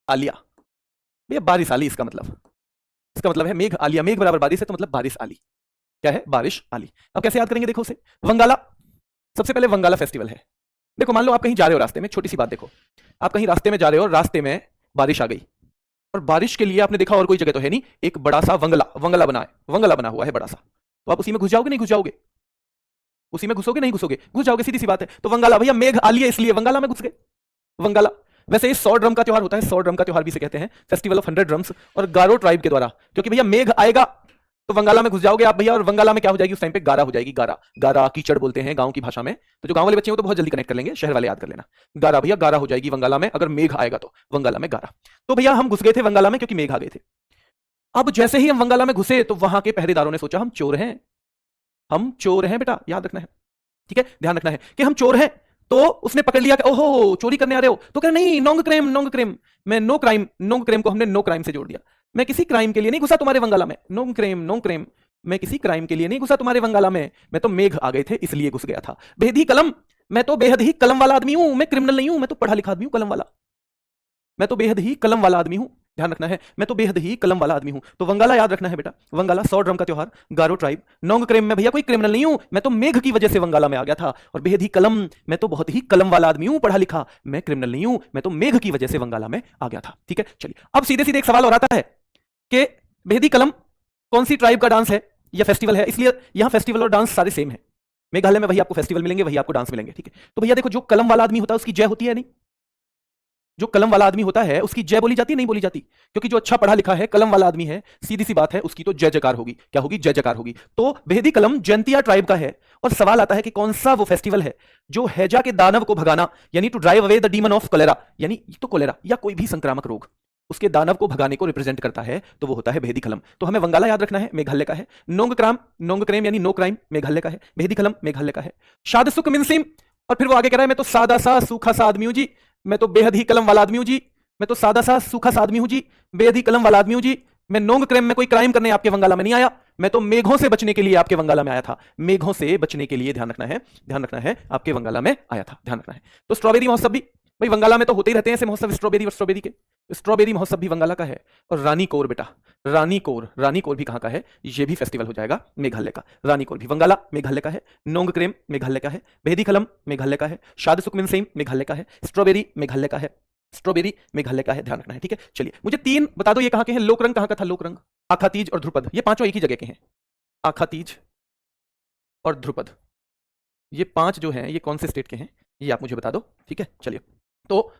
आलिया। भैया बारिश आली इसका मतलब है मेघ आलिया। मेघ बराबर बारिश है तो मतलब बारिश आली। क्या है? बारिश आली। अब कैसे याद करेंगे? देखो उसे, वंगाला। सबसे पहले वंगाला फेस्टिवल है। देखो मान लो आप कहीं जा रहे हो रास्ते में, छोटी सी बात देखो, आप कहीं रास्ते में जा रहे हो, रास्ते में बारिश आ गई, और बारिश के लिए आपने देखा और कोई जगह तो है नहीं, एक बड़ा सा वंगला बना हुआ है बड़ा सा, तो आप उसी में घुस जाओगे नहीं घुस जाओगे? उसी में घुसोगे नहीं घुसोगे? घुस जाओगे, सीधी सी बात है। तो वंगाला, भैया मेघ आलिया इसलिए वंगाला में घुस गए। वंगाला। वैसे 100 ड्रम का त्योहार होता है, 100 ड्रम का त्योहार भी इसे कहते हैं, फेस्टिवल ऑफ 100 ड्रम्स, और गारो ट्राइब के द्वारा, क्योंकि भैया मेघ आएगा तो वंगाला में घुस जाओगे आप भैया, और वंगाला में क्या हो जाएगी उस टाइम पे? गारा हो जाएगी। गारा कीचड़ बोलते हैं गांव की भाषा में, तो जो गांव वाले बच्चे हैं वो तो बहुत जल्दी कनेक्ट कर लेंगे, शहर वाले याद कर लेना। गारा भैया, गारा हो जाएगी वंगाला में, अगर मेघ आएगा तो वंगाला में गारा। तो भैया हम घुस गए थे वंगाला में क्योंकि मेघ आ गए थे। अब जैसे ही हम वंगाला में घुसे तो वहां के पहरेदारों ने सोचा हम चोर हैं बेटा, याद रखना है, ठीक है, ध्यान रखना है कि हम चोर हैं। तो उसने पकड़ लिया कि ओहो चोरी करने आ रहे हो, तो कह नहीं, नोंग क्रेम। मैं नो क्राइम, नोंग क्रेम को हमने नो क्राइम से जोड़ दिया। मैं किसी क्राइम के लिए नहीं घुसा तुम्हारे वंगाला में, नोंग क्रेम। मैं किसी क्राइम के लिए नहीं घुसा तुम्हारे वंगाला में, मैं तो मेघ आ गए थे इसलिए घुस गया था। बेहद ही कलम, मैं तो बेहद ही कलम वाला आदमी हूं, मैं क्रिमिनल नहीं हूं, मैं तो पढ़ा लिखा आदमी हूं, कलम वाला। मैं तो बेहद ही कलम वाला आदमी हूं, ध्यान रखना है, मैं तो बेहद ही कलम वाला आदमी हूं। तो वंगाला याद रखना है बेटा, वंगाला 100 ड्रम का त्योहार, गारो ट्राइब, नोंग क्रेम में भैया कोई क्रिमिनल नहीं हूं, मैं तो मेघ की वजह से वंगाला में आ गया था। और बेहद ही कलम, मैं तो बहुत ही कलम वाला आदमी हूं, पढ़ा लिखा, मैं क्रिमिनल नहीं हूं, मैं तो मेघ की वजह से वंगाला में आ गया था। ठीक है, चलिए अब सीधे सीधे एक सवाल और आता है कि बेहद ही कलम कौन सी ट्राइब का डांस है या फेस्टिवल है? इसलिए यहां फेस्टिवल और डांस सारे सेम है। मेघालय में वही आपको फेस्टिवल मिलेंगे, वही आपको डांस मिलेंगे। ठीक है, तो भैया देखो, जो कलम वाला आदमी होता है उसकी जय होती है नहीं? जो कलम वाला आदमी होता है उसकी जय बोली जाती है नहीं बोली जाती? क्योंकि जो अच्छा पढ़ा लिखा है कलम वाला आदमी है, सीधी सी बात है, उसकी तो जय जयकार होगी। क्या होगी? जय जयकार होगी। तो बेहदी कलम जयंतिया ट्राइब का है, और सवाल आता है कि कौन सा वो फेस्टिवल है जो हैजा के दानव को भगाना, यानी to drive away the demon of cholera, यानी तो कोलेरा या कोई भी संक्रामक रोग, उसके दानव को भगाने को रिप्रेजेंट करता है, तो वो होता है बेहदी कलम। तो हमें वंगाला याद रखना है, मेघालय का है। नोंग क्रेम यानी नो क्राइम, मेघालय का है। बेहदी कलम मेघालय का है। शाद सुख मिनसिम, और फिर वो आगे कह रहा है मैं तो सादा सा सूखा सा आदमी हूं जी, मैं तो बेहद ही कलम वाला आदमी हूं जी, मैं तो सादा सा सूखा सा आदमी हूं जी, बेहद ही कलम वाला आदमी हूं जी। मैं नोंग क्रेम में कोई क्राइम करने आपके वंगाला में नहीं आया, मैं तो मेघों से बचने के लिए आपके वंगाला में आया था। मेघों से बचने के लिए, ध्यान रखना है, आपके वंगाला में आया था, ध्यान रखना है। तो स्ट्रॉबेरी महोत्सव भी भाई वंगाला में तो होते ही रहते हैं ऐसे महोत्सव, स्ट्रॉबेरी के। स्ट्रॉबेरी महोत्सव भी वंगाला का है। और रानीकोर बेटा, रानीकोर भी कहां का है? ये भी फेस्टिवल हो जाएगा मेघालय का। रानीकोर भी वंगाला मेघालय का है। नोंग क्रेम मेघालय का है। बेहदी कलम मेघालय का है। शाद सुखमिनसेम मेघालय का है। स्ट्रॉबेरी मेघालय का है। ध्यान रखना है, ठीक है। चलिए मुझे 3 बता दो, ये कहां के हैं? लोकरंग कहां का था? लोकरंग, आखा तीज और ध्रुपद, ये पांचों एक ही जगह के हैं। आखा तीज और ध्रुपद, ये 5 जो हैं ये कौन से स्टेट के हैं, ये आप मुझे बता दो, ठीक है। चलिए, तो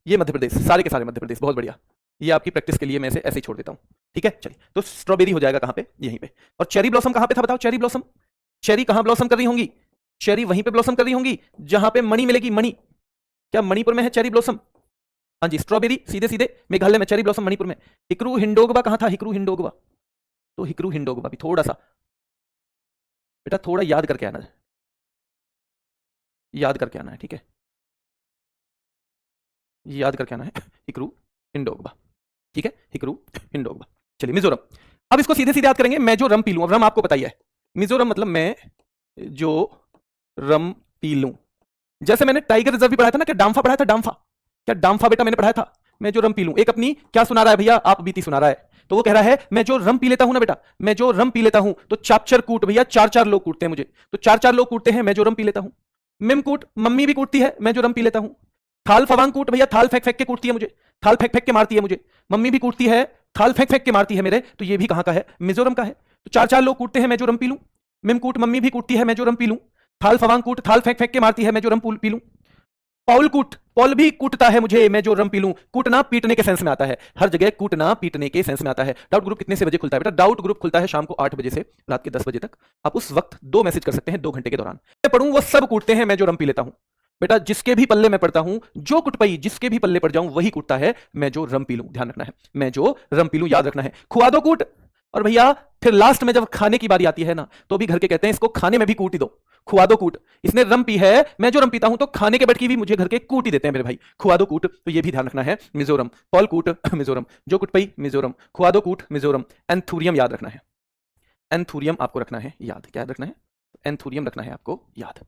ये मध्य प्रदेश, सारे के सारे मध्य प्रदेश, बहुत बढ़िया। ये आपकी प्रैक्टिस के लिए मैं ऐसे ही छोड़ देता हूं, ठीक है। चलिए, तो स्ट्रॉबेरी हो जाएगा कहां पे? यहीं पे। और चेरी ब्लॉसम कहां पे था बताओ? चेरी ब्लॉसम, चेरी कहां ब्लॉसम कर रही होंगी? चेरी वहीं पे ब्लॉसम कर रही होंगी जहां पे मणि मिलेगी। मणि, क्या मणिपुर में है चेरी ब्लॉसम? हाँ जी, स्ट्रॉबेरी सीधे सीधे मेघालय में, चेरी ब्लॉसम मणिपुर में। हिकरू हिंडोगबा कहां था? हिकरू हिंडोगबा, तो हिकरू हिंडोगबा भी थोड़ा सा बेटा थोड़ा याद करके आना है, ठीक है, याद करके आना है। हिकरू हिंडोगबा, ठीक है, हिकरू हिंडोगबा। चलिए मिजोरम, अब इसको सीधे सीधे याद करेंगे। मैं जो रम पी लूं, अब रम आपको पता ही है, मिजोरम मतलब मैं जो रम पी लूं। जैसे मैंने टाइगर रिजर्व भी पढ़ाया था ना, क्या डाम्फा पढ़ाया था? डाम्फा, क्या डाम्फा बेटा मैंने पढ़ाया था? मैं जो रम पी लूं, एक अपनी क्या सुना रहा है भैया? आप बीती सुना रहा है। तो वो कह रहा है मैं जो रम पी लेता हूं ना बेटा, मैं जो रम पी लेता हूं, तो चापचर कूट भैया 4-4 लोग कूटते हैं मुझे, तो 4-4 लोग कूटते हैं, मैं जो रम पी लेता हूं। मिम कूट, मम्मी भी कूटती है, मैं जो रम पी लेता हूं। थाल फवांग कूट भैया, थाल फेंक फेंक के कूटती है मुझे, थाल फेंक फेंक के मारती है मुझे, मम्मी भी कूटती है, थाल फेंक फेंक के मारती है मेरे, तो ये भी कहां का है? मिजोरम का है। तो 4-4 लोग कूटते हैं, मैं जो रम पी लूं। मिम कूट, मम्मी भी कूटती है, मैं जो रम पी लूं। थाल फवांग कूट, थाल फेंक फेंक के मारती है, मैं जो रम पी लूं। पॉल कूट, पॉल भी कूटता है मुझे, मैं जो रम पी लूं। कूटना पीटने के सेंस में आता है, हर जगह कूटना पीटने के सेंस में आता है। डाउट ग्रुप कितने से बजे खुलता है बेटा? डाउट ग्रुप खुलता है शाम को 8 बजे से रात के 10 बजे तक। आप उस वक्त 2 मैसेज कर सकते हैं 2 घंटे के दौरान। मैं पढ़ूं वो सब कूटते हैं, मैं जो रम पी लेता हूं। बेटा जिसके भी पल्ले में पड़ता हूं, जो कुटपई जिसके भी पल्ले पड़ जाऊं वही कूटता है, मैं जो रम पी लूं। ध्यान रखना है, मैं जो रम पी लूं, याद रखना है। खुआ दो कूट, और भैया फिर लास्ट में जब खाने की बारी आती है ना, तो भी घर के कहते हैं इसको खाने में भी कूट ही दो। खुआ दो कूट, इसने रम पी है, मैं जो रम पीता हूं, तो खाने के बैठ की भी मुझे घर के कूट ही देते हैं मेरे भाई। खुआ दो कूट, तो ये भी ध्यान रखना है। मिजोरम, पॉल कूट मिजोरम, जो कुटपई मिजोरम, खुआ दो कूट मिजोरम। एंथूरियम याद रखना है, एंथूरियम आपको रखना है याद। क्या रखना है? एंथूरियम रखना है आपको याद,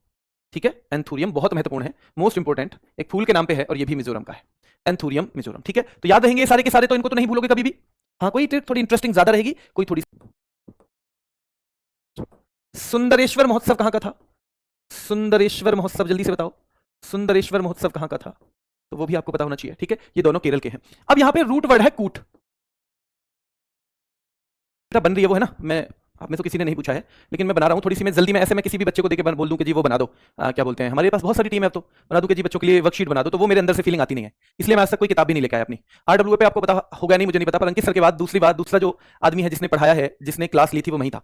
ठीक है। एंथूरियम बहुत महत्वपूर्ण है, मोस्ट इंपोर्टेंट, एक फूल के नाम पे है, और ये भी मिजोरम का है। एंथूरियम मिजोरम। ठीक है, तो याद रहेंगे सारे के सारे, तो इनको तो नहीं भूलोगे कभी भी। हाँ, कोई थोड़ी इंटरेस्टिंग ज्यादा रहेगी, कोई थोड़ी। सुंदरेश्वर महोत्सव कहां का था? सुंदरेश्वर महोत्सव जल्दी से बताओ, सुंदरेश्वर महोत्सव कहां का था? तो वो भी आपको पता होना चाहिए। ठीक है, ये दोनों केरल के हैं। अब यहां पे रूट वर्ड है कूट, बन रही है वो, है ना। मैं आप में तो किसी ने नहीं पूछा है, लेकिन मैं बना रहा हूं थोड़ी सी। मैं जल्दी में ऐसे मैं किसी भी बच्चे को देकर बोल दूं कि जी वो बना दो, क्या बोलते हैं, हमारे पास बहुत सारी टीम है, अब तो बना दूं कि जी बच्चों के लिए वर्कशीट बना दो, तो वो मेरे अंदर से फीलिंग आती नहीं है, इसलिए मैं आज तक कोई किताब भी नहीं लेकर आया अपनी। आरडब्ल्यू पे आपको पता होगा नहीं, मुझे नहीं पता, पर अंकित सर के बाद दूसरा जो आदमी है जिसने पढ़ाया है, जिसने क्लास ली थी, वो वही था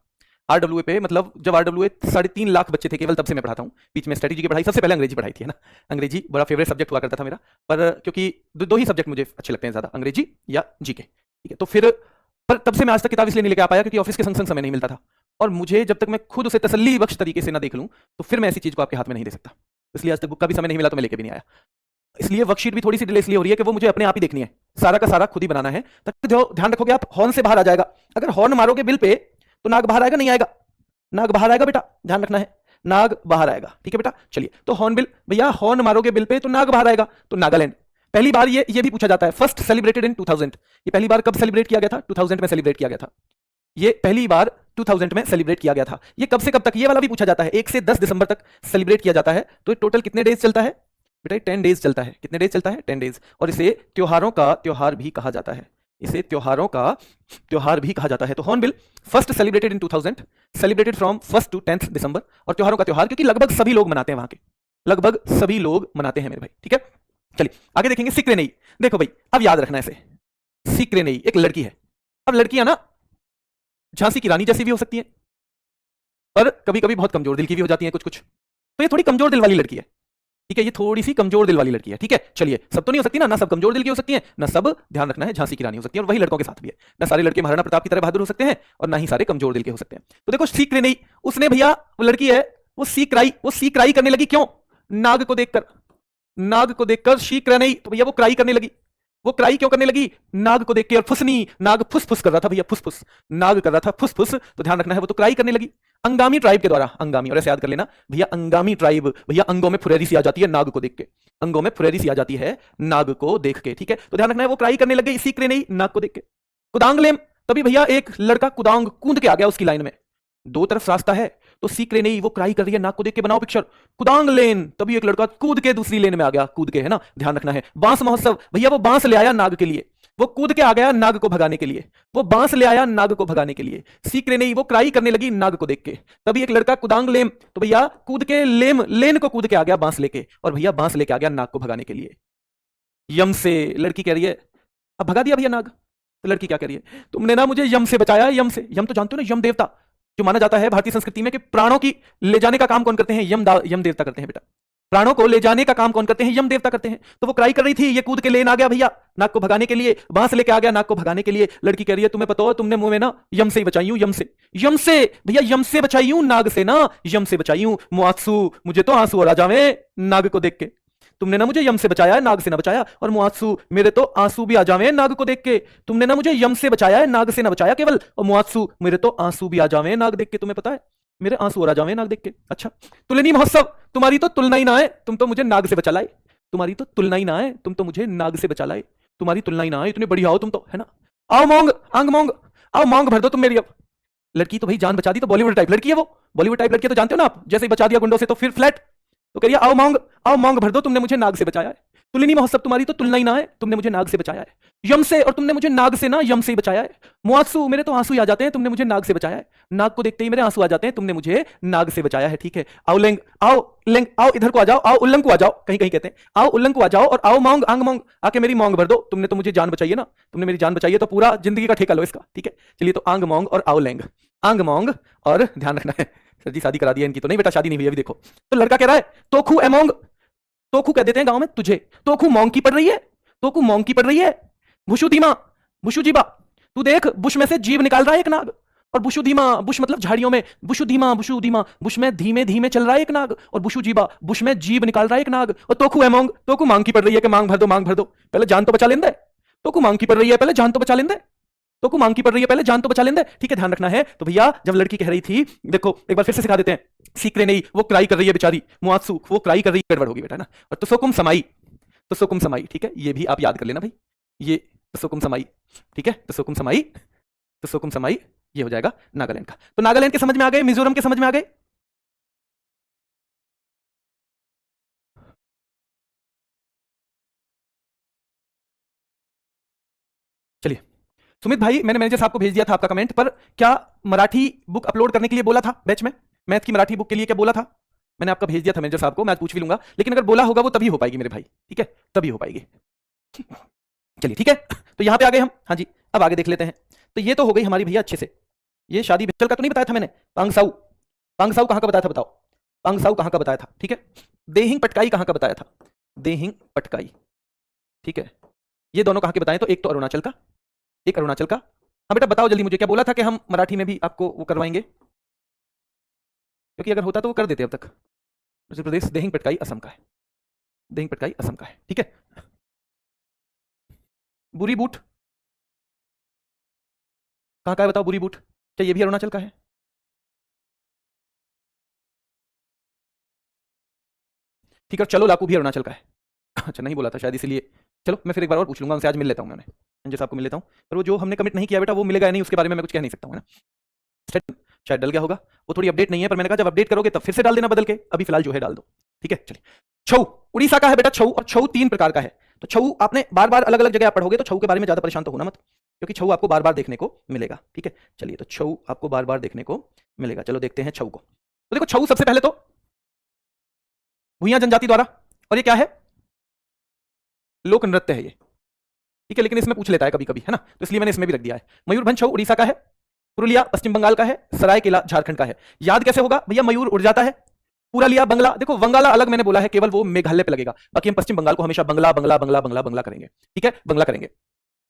आरडब्ल्यू पे। मतलब जब आरडब्ल्यू 3.5 लाख बच्चे थे केवल, तब से मैं पढ़ाता हूँ। बीच में स्ट्रेटेजी की पढ़ाई, सबसे पहले अंग्रेजी पढ़ाई थी, है ना। अंग्रेजी बड़ा फेवरेट सब्जेक्ट हुआ करता था मेरा, पर क्योंकि दो ही सब्जेक्ट मुझे अच्छे लगते हैं ज्यादा, अंग्रेजी या जीके। ठीक है, तो फिर पर तब से मैं आज तक किताब इसलिए नहीं लेकर आ पाया क्योंकि ऑफिस के संग संग समय नहीं मिलता था, और मुझे जब तक मैं खुद उसे तसल्ली बख्श तरीके से ना देख लूं, तो फिर मैं ऐसी चीज को आपके हाथ में नहीं दे सकता। इसलिए आज तक बुक का भी समय नहीं मिला, तो मैं लेके भी नहीं आया। इसलिए वर्कशीट भी थोड़ी सी डिले इसलिए हो रही है कि वो मुझे अपने आप ही देखनी है, सारा का सारा खुद ही बनाना है। तक ध्यान रखोगे आप, हॉर्न से बाहर आ जाएगा। अगर हॉर्न मारोगे बिल पे तो नाग बाहर आएगा, नहीं आएगा? नाग बाहर आएगा बेटा, ध्यान रखना है, नाग बाहर आएगा। ठीक है बेटा, चलिए, तो हॉर्न बिल, भैया हॉर्न मारोगे बिल पे तो नाग बाहर आएगा, तो नागालैंड। पहली बार ये भी पूछा जाता है, फर्स्ट सेलिब्रेटेड इन 2000, ये पहली बार कब सेलिब्रेट किया गया था? 2000 में सेलिब्रेट किया गया था, ये पहली बार 2000 में सेलिब्रेट किया गया था। ये कब से कब तक, ये वाला भी पूछा जाता है, 1 से 10 दिसंबर तक सेलिब्रेट किया जाता है। तो टोटल कितने डेज चलता है बेटा? 10 डेज चलता है। कितने डेज चलता है? 10 डेज। और इसे त्योहारों का त्योहार भी कहा जाता है, इसे त्योहारों का त्योहार भी कहा जाता है। तो hornbill first celebrated in 2000, celebrated from 1 to 10 दिसंबर, और त्योहारों का त्योहार क्योंकि लगभग सभी लोग मनाते हैं, वहां के लगभग सभी लोग मनाते हैं मेरे भाई। ठीक है, चलिए आगे देखेंगे। सिक्रेनेई, देखो भाई, अब याद रखना इसे, सिक्रेनेई एक लड़की है। अब लड़कियां ना झांसी की रानी जैसी भी हो सकती है, पर कभी कभी बहुत कमजोर दिल की भी हो जाती है कुछ कुछ। तो ये थोड़ी कमजोर दिल वाली लड़की है। ठीक है, ये थोड़ी सी कमजोर दिल वाली लड़की है। ठीक है, चलिए, सब तो नहीं हो सकती ना सब कमजोर दिल की हो सकती है, ना सब, ध्यान रखना है, झांसी की रानी हो सकती है, और वही लड़कों के साथ भी है। ना सारे लड़के महाराणा प्रताप की तरह बहादुर हो सकते हैं, और ना ही सारे कमजोर दिल के हो सकते हैं। तो देखो सिक्रेनेई, उसने भैया, वो लड़की है, वो सी क्राई करने लगी। क्यों? नाग को देखकर, नाग को देखकर सिक्रेनेई, तो भैया वो क्राई करने लगी। वो क्राई क्यों करने लगी? नाग को देख के। और फुसनी, नाग फुस फुस कर रहा था भैया, फुस फुस, नाग कर रहा था फुस फुस, तो ध्यान रखना है, वो तो क्राई करने लगी अंगामी ट्राइब के द्वारा। अंगामी, और ऐसे याद कर लेना भैया, अंगामी ट्राइब, भैया अंगों में फुरेरी सी आ जाती है नाग को देख के, अंगों में फुरेरी सी आ जाती है नाग को देख के। ठीक है, तो ध्यान रखना है, वो क्राई करने लग गई सिक्रेनेई नाग को देख के। कुदांगलेम, तभी भैया एक लड़का कुदांग कूद के आ गया उसकी लाइन में। दो तरफ रास्ता है, तो सिक्रेनेई वो क्राई कर रही है नाग को देख के, बनाओ पिक्चर। कुदांग लेन, तभी एक लड़का कूद के दूसरी लेन में आ गया, कूद के, है ना, ध्यान रखना है। बांस महोत्सव, भैया वो बांस ले आया नाग के लिए, वो कूद के आ गया नाग को भगाने के लिए, वो बांस ले आया नाग को भगाने के लिए। सिक्रेनेई वो क्राई करने लगी नाग को देख के, तभी एक लड़का कुदांग लेम, तो भैया कूद के लेन को कूद के आ गया बांस लेके, और भैया बांस लेके आ गया नाग को भगाने के लिए। यम से, लड़की कह रही है, अब भगा दिया भैया नाग, तो लड़की क्या कह रही है? तुमने ना मुझे यम से बचाया, यम से। यम तो जानते हो ना, यम देवता, जो माना जाता है भारतीय संस्कृति में कि प्राणों की ले जाने का काम कौन करते हैं? यम देवता करते हैं बेटा। प्राणों को ले जाने का काम कौन करते हैं? यम देवता करते हैं। तो वो क्राई कर रही थी, ये कूद के लेन आ गया भैया नाग को भगाने के लिए, बांस लेके आ गया नाग को भगाने के लिए। लड़की कह रही है, तुम्हें पता हो, तुमने मुंह में ना यम से ही बचाई हूं, यम से, यम से भैया, यम से बचाई हूं, नाग से ना, यम से बचाई हूं। मुआत्सु, मुझे तो आंसू आ जावे नाग को देख के, तुमने ना मुझे यम से बचाया है, नाग से ना बचाया। और मुआत्सु, मेरे तो आंसू भी आ जावे नाग को देख के, तुमने ना मुझे यम से बचाया है, नाग से ना बचाया केवल। और मुआत्सु, मेरे तो आंसू भी आ जावे नाग देख के, तुम्हें पता है, मेरे आंसू आ जावे नाग देख के। अच्छा, तुलनी महोत्सव, तुम्हारी तो तुलना ही ना है, तुम तो मुझे नाग से बचा लाए, तुम्हारी तो तुलना ही ना है, तुम तो मुझे नाग से बचा लाए, तुम्हारी तुलना ही ना है, इतने बढ़िया हो तुम तो, है ना। आओ मोंग, आंग मोंग, आओ मोंग भर दो तुम मेरी। अब लड़की तो भाई जान बचा दी, तो बॉलीवुड टाइप लड़की है वो, बॉलीवुड टाइप लड़की तो जानते हो ना आप, जैसे ही बचा दिया गुंडों से तो फिर फ्लैट, तो कह रही है, आओ मोंग भर दो, तुमने मुझे नाग से बचाया है। तुलनी महोत्सव, तुम्हारी तो तुलना ही ना है, तुमने मुझे नाग से बचाया है। यम से, और तुमने मुझे नाग से ना यम से ही बचाया है। मुआत्सु, मेरे तो आंसू आ जाते हैं, तुमने मुझे नाग से बचाया है, नाग को देखते ही मेरे आंसू आ जाते हैं, तुमने मुझे नाग से बचाया है। ठीक है, आओ लेंग, आओ इधर को आ जाओ, आओ उल्लंग को आ जाओ, कहीं कहीं कहते हैं, आओ उल्लंग को आ जाओ, और आओ मोंग, आंग मोंग, आके मेरी मोंग भर दो, तुमने तो मुझे जान बचाई है ना, तुमने मेरी जान बचाई है, तो पूरा जिंदगी का ठेका लो इसका। ठीक है, चलिए, तो आंग मोंग और आओ लेंग, आंग मोंग, और ध्यान रखना है, सर जी शादी करा दी है इनकी, तो नहीं बेटा शादी नहीं हुई अभी। देखो, तो लड़का कह रहा है, तोखू एमोंग, तोखू कह देते हैं गांव में तुझे, तोखू मोंग की पड़ रही है, तोखू मोंग की पड़ रही है। बुशु धीमा, बुशु जीबा, तू देख बुश में से जीव निकाल रहा है एक नाग, और बुशु धीमा, बुश मतलब झाड़ियों में, बुशु धीमा, बुश में धीमे धीमे चल रहा है एक नाग, और बुशु जीबा, बुश में जीव निकाल रहा है एक नाग। और तोखू एमोंग, तोखू मांग की पड़ रही है कि मांग भर दो, मांग भर दो, पहले जान तो बचा लेंदे। तोखू मांग की पड़ रही है, पहले जान तो बचा लेंदे, तोखू मांग की पड़ रही है, पहले जान तो बचा लेंदे। ठीक है, ध्यान रखना है। तो भैया जब लड़की कह रही थी, देखो एक बार फिर से सिखा देते हैं, सिक्रेनेई वो क्राई कर रही है बेचारी, मुआत्सु वो क्राई कर रही है, गड़बड़ होगी बेटा ना। और तो सोकुम समाई, तो सुकुम समाई, ठीक है, ये भी आप याद कर लेना भाई, ये तो सुकुम समाई, ठीक है, तो सुकुम समाई, तो सुकुम समाई ये हो जाएगा नागालैंड का। तो नागालैंड के समझ में आ गए, मिजोरम के समझ में आ गए। चलिए सुमित भाई, मैंने मैनेजर साहब को भेज दिया था आपका कमेंट, पर क्या मराठी बुक अपलोड करने के लिए बोला था बैच में, मैथ की मराठी बुक के लिए क्या बोला था? मैंने आपका भेज दिया था मैनेजर साहब को, मैं आज पूछ भी लूंगा, लेकिन अगर बोला होगा वो तभी हो पाएगी मेरे भाई, ठीक है, तभी हो पाएगी। चलिए ठीक है, तो यहां पे आ गए हम। हाँ जी, अब आगे देख लेते हैं। तो ये तो हो गई हमारी भैया अच्छे से। ये शादी बिचल का तो नहीं बताया था मैंने, पांगसाऊ, पांगसाऊ कहां का बताया था बताओ, पांगसाऊ कहां का बताया था, ठीक है। देहिंग पटकाई कहां का बताया था, देहिंग पटकाई, ठीक है। ये दोनों कहां के बताएं, तो एक तो अरुणाचल का, एक अरुणाचल का। हाँ बेटा बताओ जल्दी मुझे, क्या बोला था कि हम मराठी में भी आपको वो करवाएंगे, क्योंकि अगर होता तो वो कर देते अब तक। उत्तर प्रदेश, देहिंग पटकाई असम का है, देहिंग पटकाई असम का है, ठीक है। बुरी बूट कहां का है बताओ, बुरी बूट क्या ये भी अरुणाचल का है? ठीक है, और चलो लाकू भी अरुणाचल का है। अच्छा नहीं बोला था शायद, इसलिए चलो मैं फिर एक बार और पूछ लूंगा उनसे, आज मिल लेता हूं मैं उन्हें, संजय साहब को मिल लेता हूं। पर वो जो हमने कमिट नहीं किया बेटा वो मिलेगा या नहीं उसके बारे में मैं कुछ कह नहीं सकता हूं ना, शायद डल गया होगा, वो थोड़ी अपडेट नहीं है, पर मैंने कहा जब अपडेट करोगे तब फिर से डाल देना बदल के, अभी फिलहाल जो है डाल दो, ठीक है। चलिए, छऊ उड़ीसा का है बेटा, छऊ, और छऊ 3 प्रकार का है। तो छऊ आपने बार बार अलग अलग जगह आप पढ़ोगे, तो छऊ के बारे में ज्यादा परेशान तो होना मत, क्योंकि छऊ आपको बार बार देखने को मिलेगा, ठीक है। चलिए, तो छऊ आपको बार बार देखने को मिलेगा। चलो देखते हैं छऊ को। तो देखो छऊ सबसे पहले तो भूइयां जनजाति द्वारा, और ये क्या है, लोक नृत्य है ये, ठीक है, लेकिन इसमें पूछ लेता है कभी कभी, है ना, तो इसलिए मैंने इसमें भी रख दिया है। मयूरभंज छऊ उड़ीसा का है, पुरुलिया पश्चिम बंगाल का है, सरायकेला झारखंड का है। याद कैसे होगा भैया, मयूर उड़ जाता है, पूरा लिया बंगला, देखो बंगाला अलग मैंने बोला है, केवल वो मेघालय पे लगेगा, बाकी हम पश्चिम बंगाल को हमेशा बंगला बंगला बंगला बंगला बंगला करेंगे, ठीक है, बंगला करेंगे।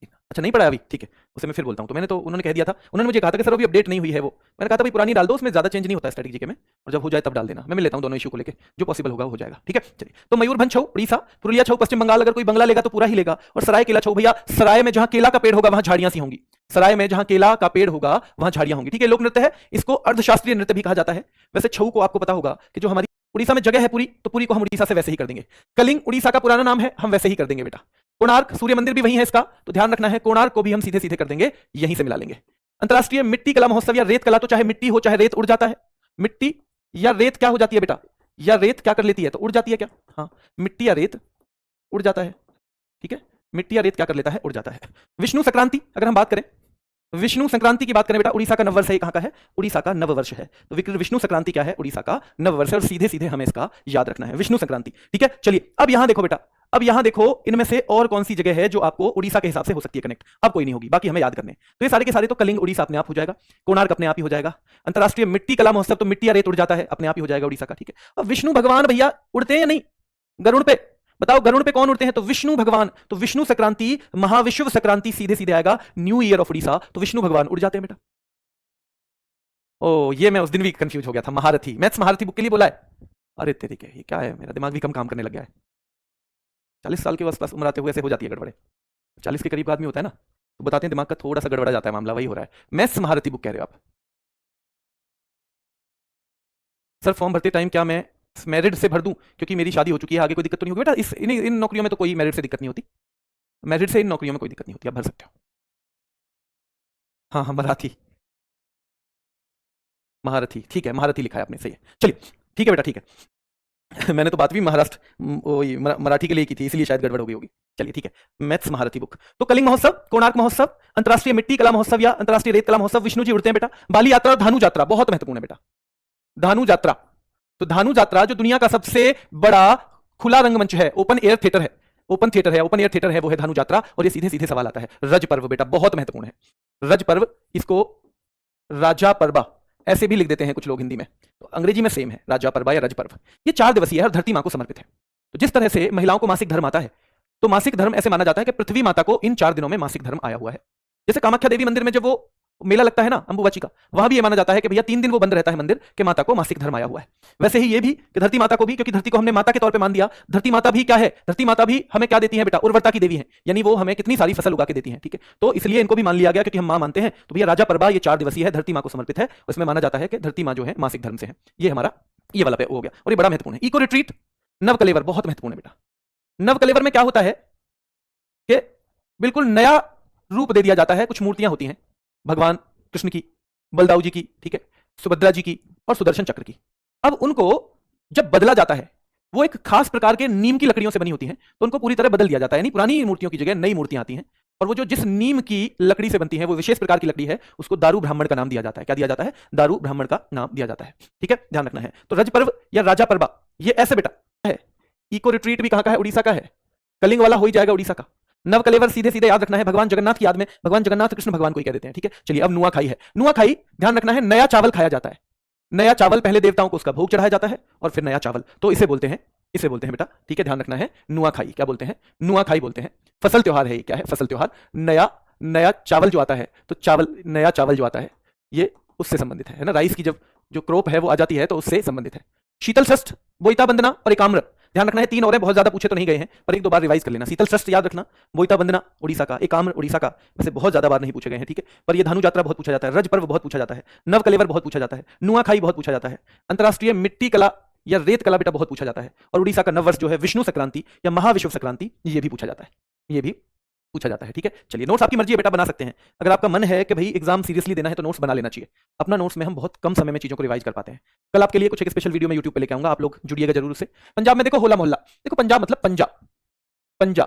अच्छा नहीं पढ़ा अभी, ठीक है, उसे मैं फिर बोलता हूं। तो मैंने तो, उन्होंने कह दिया था, उन्होंने मुझे कहा था कि सर अभी अपडेट नहीं हुई है वो, मैंने कहा था भाई पुरानी डाल दो, उसमें ज्यादा चेंज नहीं होता है स्ट्रेटजी के में, और जब हो जाए तब डाल देना। मैं मिल लेता हूं दोनों इशू को लेकर, जो पॉसिबल होगा वो हो जाएगा, ठीक है। चलिए, तो मयूरभंज छऊ उड़ीसा, पुरुलिया छऊ पश्चिम बंगाल, अगर कोई बंगला लेगा तो पूरा ही लेगा, और सरायकेला छऊ भैया, सराय में जहां केला का पेड़ होगा वहां झाड़ियां सी होंगी, सराय में जहां केला का पेड़ होगा वहां झाड़ियां होंगी, ठीक है। लोक नृत्य है, इसको अर्धशास्त्रीय नृत्य भी कहा जाता है। वैसे छऊ को आपको पता होगा कि जो हमारी उड़ीसा में जगह है पूरी, तो पूरी को हम उड़ीसा से वैसे ही कर देंगे। कलिंग उड़ीसा का पुराना नाम है, हम वैसे ही कर देंगे बेटा। कोणार्क सूर्य मंदिर भी वही है इसका, तो ध्यान रखना है, कोणार्क को भी हम सीधे सीधे कर देंगे, यहीं से मिला लेंगे। अंतरराष्ट्रीय मिट्टी कला महोत्सव या रेत कला, तो चाहे मिट्टी हो चाहे रेत उड़ जाता है, मिट्टी या रेत क्या हो जाती है बेटा, या रेत क्या कर लेती है, तो उड़ जाती है क्या, हाँ, मिट्टी या रेत उड़ जाता है, ठीक है, मिट्टी या रेत क्या कर लेता है, उड़ जाता है। विष्णु संक्रांति अगर हम बात करें, विष्णु संक्रांति की बात करें बेटा, उड़ीसा का नववर्ष है, कहां का है, उड़ीसा का नववर्ष है। तो विष्णु संक्रांति क्या है, उड़ीसा का नववर्ष है, और सीधे सीधे हमें इसका याद रखना है, विष्णु संक्रांति, ठीक है। चलिए अब यहां देखो बेटा, अब यहां देखो इनमें से और कौन सी जगह है जो आपको उड़ीसा के हिसाब से हो सकती है कनेक्ट, अब कोई नहीं होगी, बाकी हमें याद करने। तो ये सारे के सारे तो कलिंग उड़ीसा अपने आप हो जाएगा, कोणार्क अपने आप ही हो जाएगा। अंतरराष्ट्रीय मिट्टी कला महोत्सव, तो मिट्टी या रेत उड़ जाता है, अपने आप ही हो जाएगा उड़ीसा का, ठीक है। अब विष्णु भगवान भैया उड़ते हैं या नहीं, गरुड़ पे बताओ, गरुड़ पे कौन उड़ते हैं, तो विष्णु भगवान, तो विष्णु संक्रांति, महाविश्व संक्रांति सीधे सीधे आएगा, न्यू ईयर ऑफ उड़ीसा, तो विष्णु भगवान उड़ जाते हैं बेटा। ओ ये मैं उस दिन भी कंफ्यूज हो गया था, महारथी, मैथ्स महारथी बुक के लिए बोला है, अरे तेरी के ये क्या है, मेरा दिमाग भी कम काम करने लग गया है, 40 साल के आसपास उम्र आते हुए ऐसे हो जाती है गड़बड़े, 40 के करीब का आदमी होता है ना, तो बताते हैं दिमाग का थोड़ा सा गड़बड़ा जाता है मामला, वही हो रहा है। मैथ्स महारथी बुक कह रहे हो आप, सर फॉर्म भरते टाइम क्या मैं मेरिट से भर दूं, क्योंकि मेरी शादी हो चुकी है, आगे कोई दिक्कत तो नहीं होगी बेटा, इन नौकरियों में तो कोई मेरिट से दिक्कत नहीं होती, मेरिट से इन नौकरियों में कोई दिक्कत नहीं होती, आप भर सकते हो। हाँ हाँ मराठी, महारथी, ठीक है, महारथी लिखा है आपने, सही है। चलिए ठीक है बेटा, ठीक है। मैंने तो बात भी महाराष्ट्र मराठी के लिए की थी, इसलिए शायद गड़बड़ हो गई होगी। चलिए ठीक है, मैथ्स महारथी बुक। तो कलिंग महोत्सव, कोणार्क महोत्सव, अंतरराष्ट्रीय मिट्टी कला महोत्सव या अंतरराष्ट्रीय रेत कला महोत्सव, विष्णु जी उड़ते हैं बेटा। बाली यात्रा और धानु यात्रा बहुत महत्वपूर्ण है बेटा, धानु यात्रा, तो धानु यात्रा जो दुनिया का सबसे बड़ा खुला रंगमंच है, ओपन एयर थिएटर है, ओपन थिएटर है, ओपन एयर थिएटर है, वो है धानु यात्रा। और ये सीधे सीधे सवाल आता है, रज पर्व बेटा बहुत महत्वपूर्ण है, रज पर्व, इसको राजा पर्बा ऐसे भी लिख देते हैं कुछ लोग हिंदी में, तो अंग्रेजी में सेम है, राजा पर्बा या रज पर्व। ये 4 दिवसीय है और धरती मां को समर्पित है। तो जिस तरह से महिलाओं को मासिक धर्म आता है, तो मासिक धर्म ऐसे माना जाता है कि पृथ्वी माता को इन 4 दिनों में मासिक धर्म आया हुआ है। जैसे कामाख्या देवी मंदिर में जब वो मेला लगता है ना अंबुबाची का, वहां भी ये माना जाता है कि भैया 3 दिन वो बंद रहता है मंदिर, कि माता को मासिक धर्म आया हुआ है। वैसे ही ये भी कि धरती माता को भी, क्योंकि धरती को हमने माता के तौर पे मान दिया, धरती माता भी क्या है, धरती माता भी हमें क्या देती है बेटा, उर्वरता की देवी है, यानी वो हमें कितनी सारी फसल उगा के देती है, ठीक है। तो इसलिए इनको भी मान लिया गया, क्योंकि हम मां मानते हैं। तो भैया राजा पर्बा ये 4 दिवसीय है, धरती मां को समर्पित है, उसमें माना जाता है कि धरती मां जो है मासिक धर्म से है। ये हमारा ये वाला पे हो गया, और ये बड़ा महत्वपूर्ण है। इको रिट्रीट, नवकलेवर बहुत महत्वपूर्ण है बेटा, नव कलेवर में क्या होता है कि बिल्कुल नया रूप दे दिया जाता है। कुछ मूर्तियां होती हैं भगवान कृष्ण की, बलदाऊ जी की, ठीक है, सुभद्रा जी की और सुदर्शन चक्र की। अब उनको जब बदला जाता है, वो एक खास प्रकार के नीम की लकड़ियों से बनी होती हैं, तो उनको पूरी तरह बदल दिया जाता है। यानी पुरानी मूर्तियों की जगह नई मूर्तियां आती हैं, और वो जो जिस नीम की लकड़ी से बनती है, वो विशेष प्रकार की लकड़ी है, उसको दारू ब्राह्मण का नाम दिया जाता है। क्या दिया जाता है? दारू ब्राह्मण का नाम दिया जाता है। ठीक है, ध्यान रखना है। तो रज पर्व या राजा परबा, ये ऐसे बेटा है। इको रिट्रीट भी कहां का है? उड़ीसा का है। कलिंग वाला हो ही जाएगा उड़ीसा का। नव कलेवर सीधे सीधे याद रखना है, भगवान जगन्नाथ की याद में, भगवान जगन्नाथ कृष्ण भगवान को ही कह देते हैं। ठीक है, चलिए अब नुआखाई है। नुआखाई ध्यान रखना है, नया चावल खाया जाता है। नया चावल पहले देवताओं को उसका भोग चढ़ाया जाता है और फिर नया चावल, तो इसे बोलते हैं बेटा, ठीक है, ध्यान रखना है, नुआखाई। क्या बोलते हैं? नुआखाई बोलते हैं। फसल त्योहार है ये। क्या है? फसल त्योहार। नया नया चावल जो आता है, तो चावल, नया चावल जो आता है, ये उससे संबंधित है ना। राइस की जब जो क्रॉप है वो आ जाती है, तो उससे संबंधित है। शीतल षष्ठ, बोईता बंदना और एकाम्र, ध्यान रखना है। 3 और हैं, बहुत ज्यादा पूछे तो नहीं गए हैं, पर एक दो बार रिवाइज कर लेना। शीतल षष्ठ याद रखना, बोईता बंदना उड़ीसा का, एकाम्र उड़ीसा का, वैसे बहुत ज्यादा बार नहीं पूछे गए हैं, ठीक है। पर ये धानु यात्रा बहुत पूछा जाता है, रज पर्व बहुत पूछा जाता है, नव कलेवर बहुत पूछा जाता है, नुआखाई बहुत पूछा जाता है, अंतरराष्ट्रीय मिट्टी कला या रेत कला बेटा बहुत पूछा जाता है, और उड़ीसा का नववर्ष जो है विष्णु संक्रांति या महाविश्व संक्रांति, ये भी पूछा जाता है, ये भी पूछा जाता है। ठीक है, चलिए नोट्स आपकी मर्जी है बेटा, बना सकते हैं। अगर आपका मन है कि भाई एग्जाम सीरियसली देना है तो नोट्स बना लेना चाहिए। अपना नोट्स में हम बहुत कम समय में चीजों को रिवाइज कर पाते हैं। कल आपके लिए कुछ एक स्पेशल वीडियो में यूट्यूब पे लेके आऊंगा, आप लोग जुड़िएगा जरूर से। पंजाब में देखो होला मोहल्ला, देखो पंजाब मतलब पंजा, पंजा,